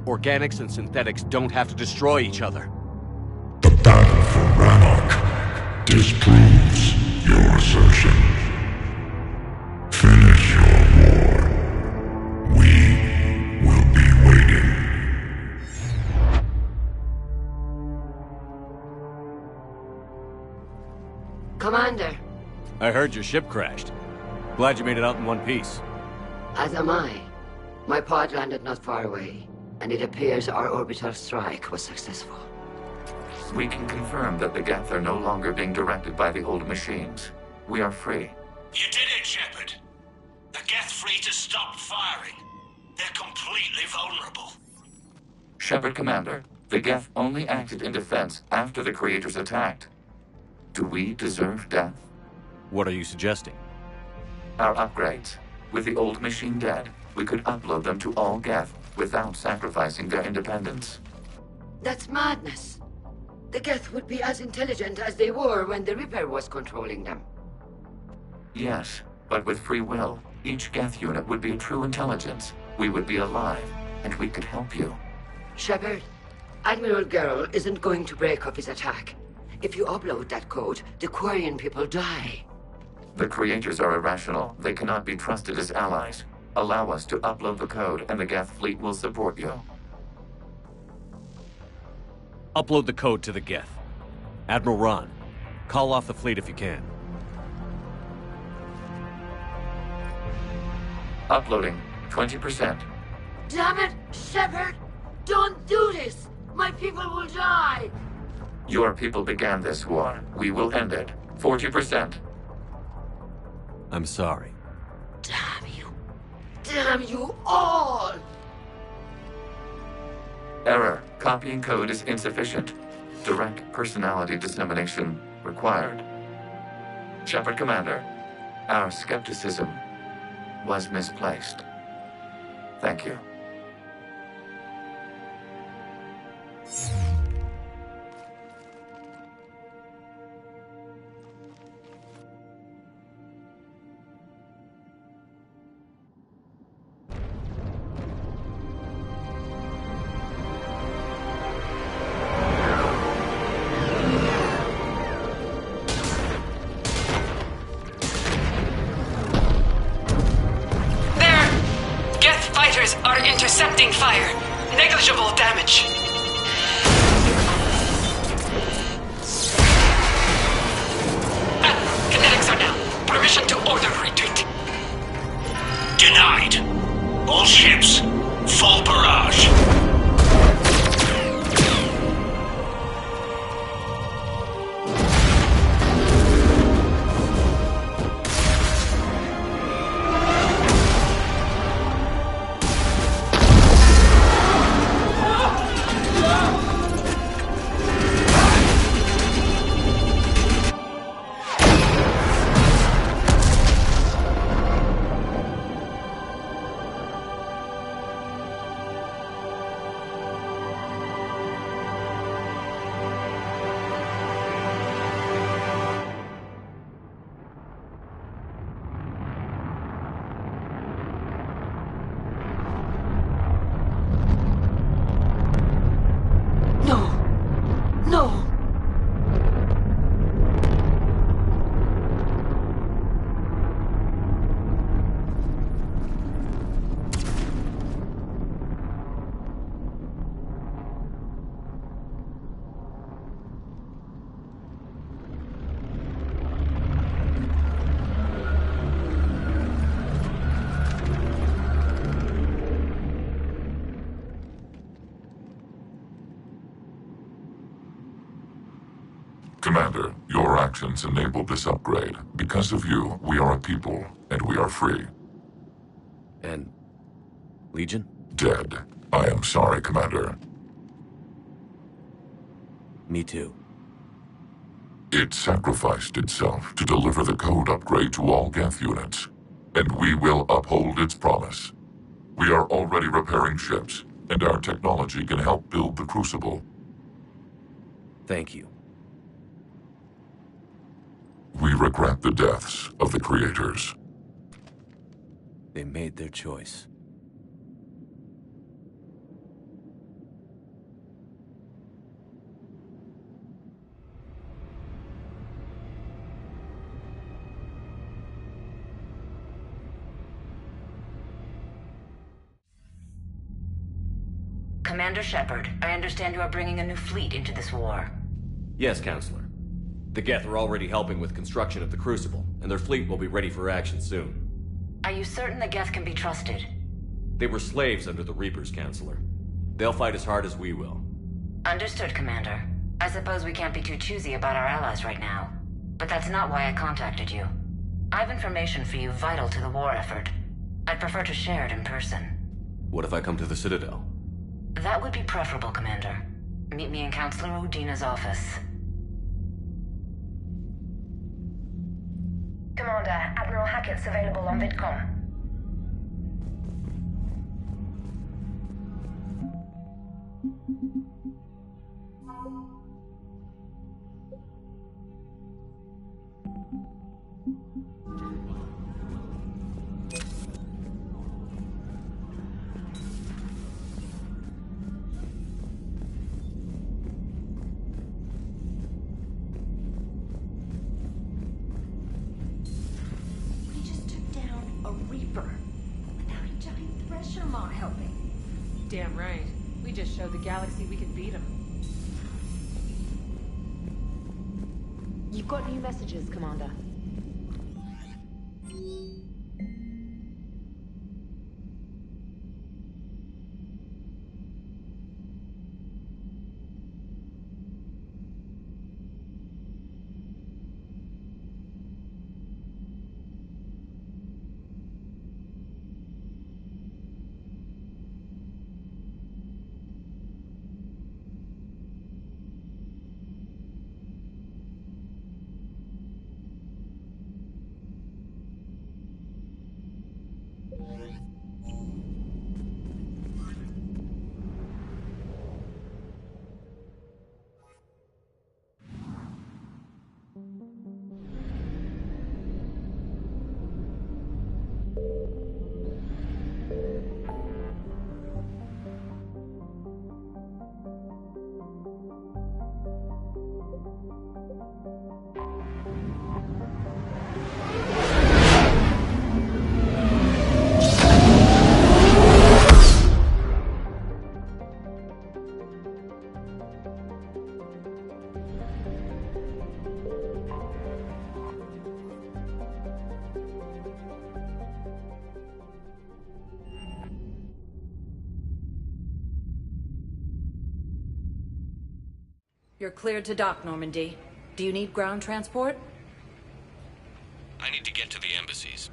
Organics and synthetics don't have to destroy each other. The battle for Rannoch disproves your assertion. Finish your war. We will be waiting. Commander. I heard your ship crashed. Glad you made it out in one piece. As am I. My pod landed not far away, and it appears our orbital strike was successful. We can confirm that the Geth are no longer being directed by the old machines. We are free. You did it, Shepard. The Geth fleet has stopped firing. They're completely vulnerable. Shepard, Commander, the Geth only acted in defense after the Creators attacked. Do we deserve death? What are you suggesting? Our upgrades. With the old machine dead, we could upload them to all Geth without sacrificing their independence. That's madness. The Geth would be as intelligent as they were when the Reaper was controlling them. Yes, but with free will, each Geth unit would be a true intelligence. We would be alive, and we could help you. Shepard, Admiral Gerrel isn't going to break up his attack. If you upload that code, the Quarian people die. The Creators are irrational. They cannot be trusted as allies. Allow us to upload the code, and the Geth fleet will support you. Upload the code to the Geth. Admiral Ron, call off the fleet if you can. Uploading 20%. Damn it, Shepard! Don't do this! My people will die! Your people began this war. We will end it. 40%. I'm sorry. Damn you. Damn you all! Error. Copying code is insufficient. Direct personality dissemination required. Shepard, Commander, our skepticism was misplaced. Thank you. Are intercepting fire. Negligible damage. Kinetics are down. Permission to order retreat. Denied. All ships, full barrage. Commander, your actions enabled this upgrade. Because of you, we are a people, and we are free. And... Legion? Dead. I am sorry, Commander. Me too. It sacrificed itself to deliver the code upgrade to all Geth units, and we will uphold its promise. We are already repairing ships, and our technology can help build the Crucible. Thank you. We regret the deaths of the creators. They made their choice. Commander Shepard, I understand you are bringing a new fleet into this war. Yes, Counselor. The Geth are already helping with construction of the Crucible, and their fleet will be ready for action soon. Are you certain the Geth can be trusted? They were slaves under the Reapers, Counselor. They'll fight as hard as we will. Understood, Commander. I suppose we can't be too choosy about our allies right now. But that's not why I contacted you. I have information for you vital to the war effort. I'd prefer to share it in person. What if I come to the Citadel? That would be preferable, Commander. Meet me in Counselor Udina's office. Commander, Admiral Hackett's available on VidCom. Damn right. We just showed the galaxy we could beat them. You've got new messages, Commander. You're cleared to dock, Normandy. Do you need ground transport? I need to get to the embassies.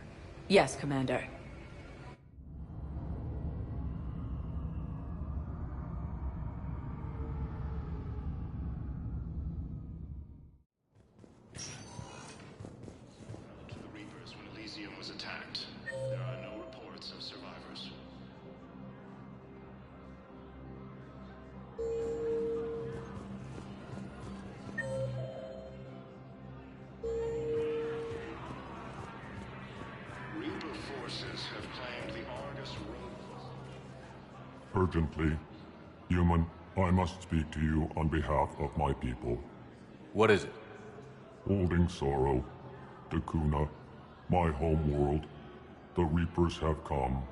Yes, Commander. To the Reapers when Elysium was attacked. There are no reports of survivors. Reaper forces have claimed the Argus Road. Urgently. Human, I must speak to you on behalf of my people. What is it? Holding Sorrow, Dakuna, my home world, the Reapers have come.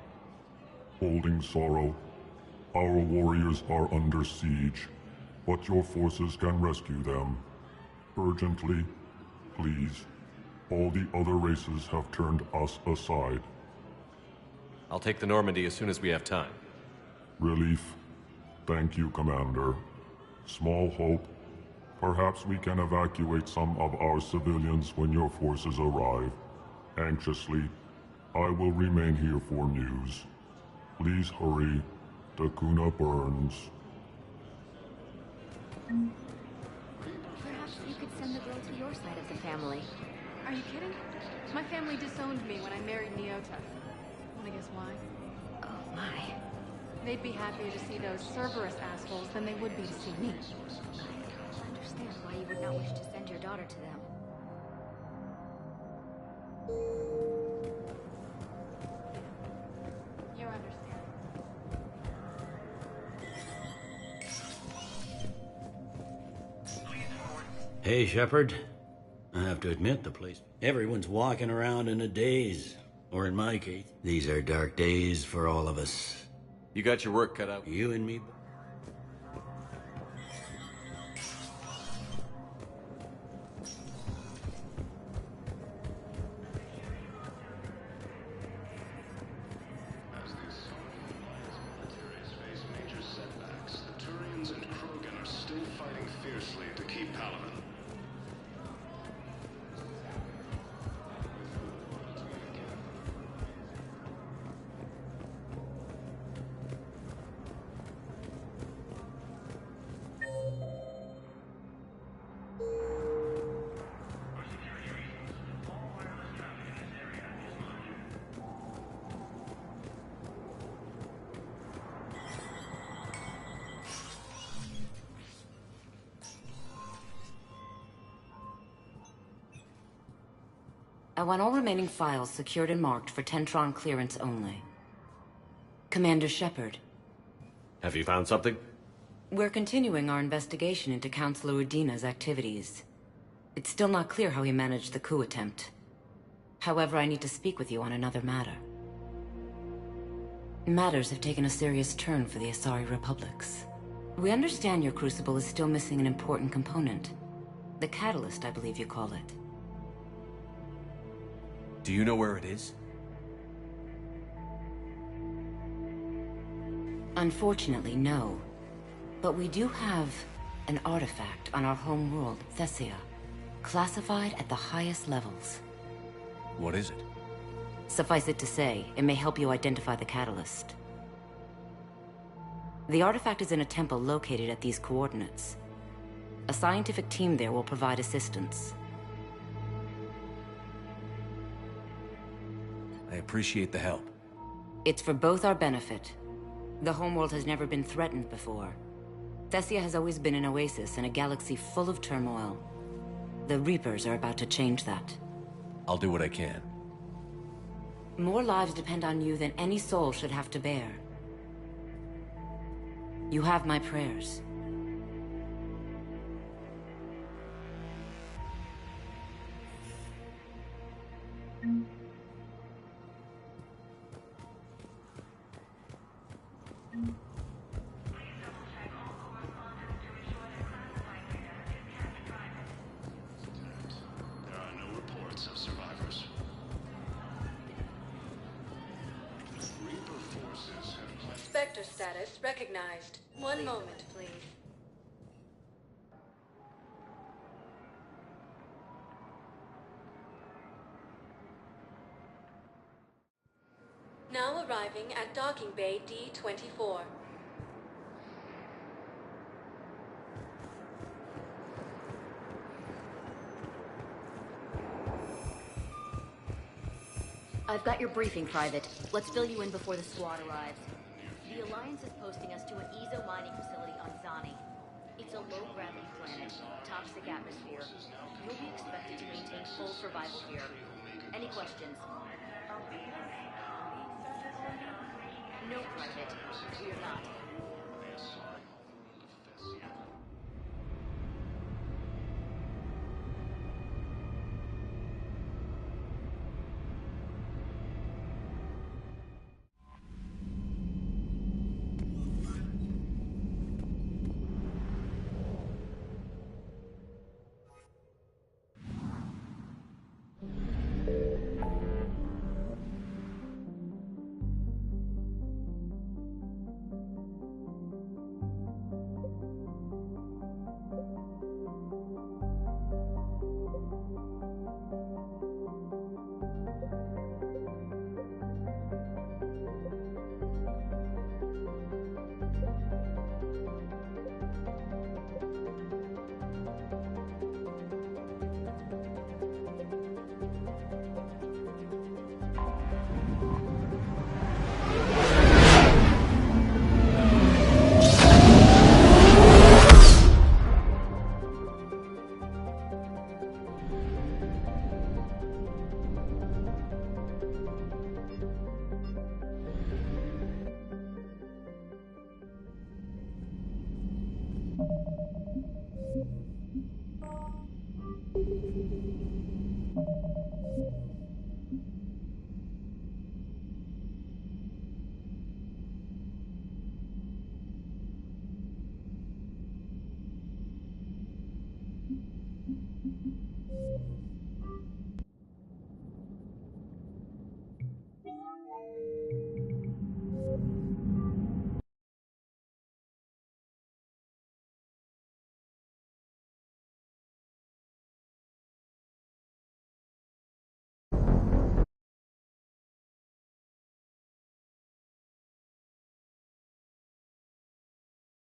Holding Sorrow, our warriors are under siege, but your forces can rescue them. Urgently, please. All the other races have turned us aside. I'll take the Normandy as soon as we have time. Relief. Thank you, Commander. Small hope, Perhaps we can evacuate some of our civilians when your forces arrive. Anxiously, I will remain here for news. Please hurry. Takuna burns. Perhaps you could send the girl to your side of the family. Are you kidding? My family disowned me when I married Nyota. Wanna guess why? Oh my. They'd be happier to see those Cerberus assholes than they would be to see me. I don't understand why you would not wish to send your daughter to them. You understand. Hey, Shepard. I have to admit, the place... Everyone's walking around in a daze. Or in my case, these are dark days for all of us. You got your work cut out. You and me... I want all remaining files secured and marked for Tentron clearance only. Commander Shepard. Have you found something? We're continuing our investigation into Councilor Udina's activities. It's still not clear how he managed the coup attempt. However, I need to speak with you on another matter. Matters have taken a serious turn for the Asari Republics. We understand your crucible is still missing an important component. The catalyst, I believe you call it. Do you know where it is? Unfortunately, no. But we do have an artifact on our home world, Thessia, classified at the highest levels. What is it? Suffice it to say, it may help you identify the catalyst. The artifact is in a temple located at these coordinates. A scientific team there will provide assistance. I appreciate the help. It's for both our benefit. The homeworld has never been threatened before. Thessia has always been an oasis in a galaxy full of turmoil. The Reapers are about to change that. I'll do what I can. More lives depend on you than any soul should have to bear. You have my prayers. Spectre status recognized. One moment, please. Now arriving at docking bay D-24. I've got your briefing, Private. Let's fill you in before the squad arrives. The Alliance is posting us to an Ezo mining facility on Zani. It's a low-gravity planet, toxic atmosphere. You'll be expected to maintain full survival here. Any questions? No, Private. We're not.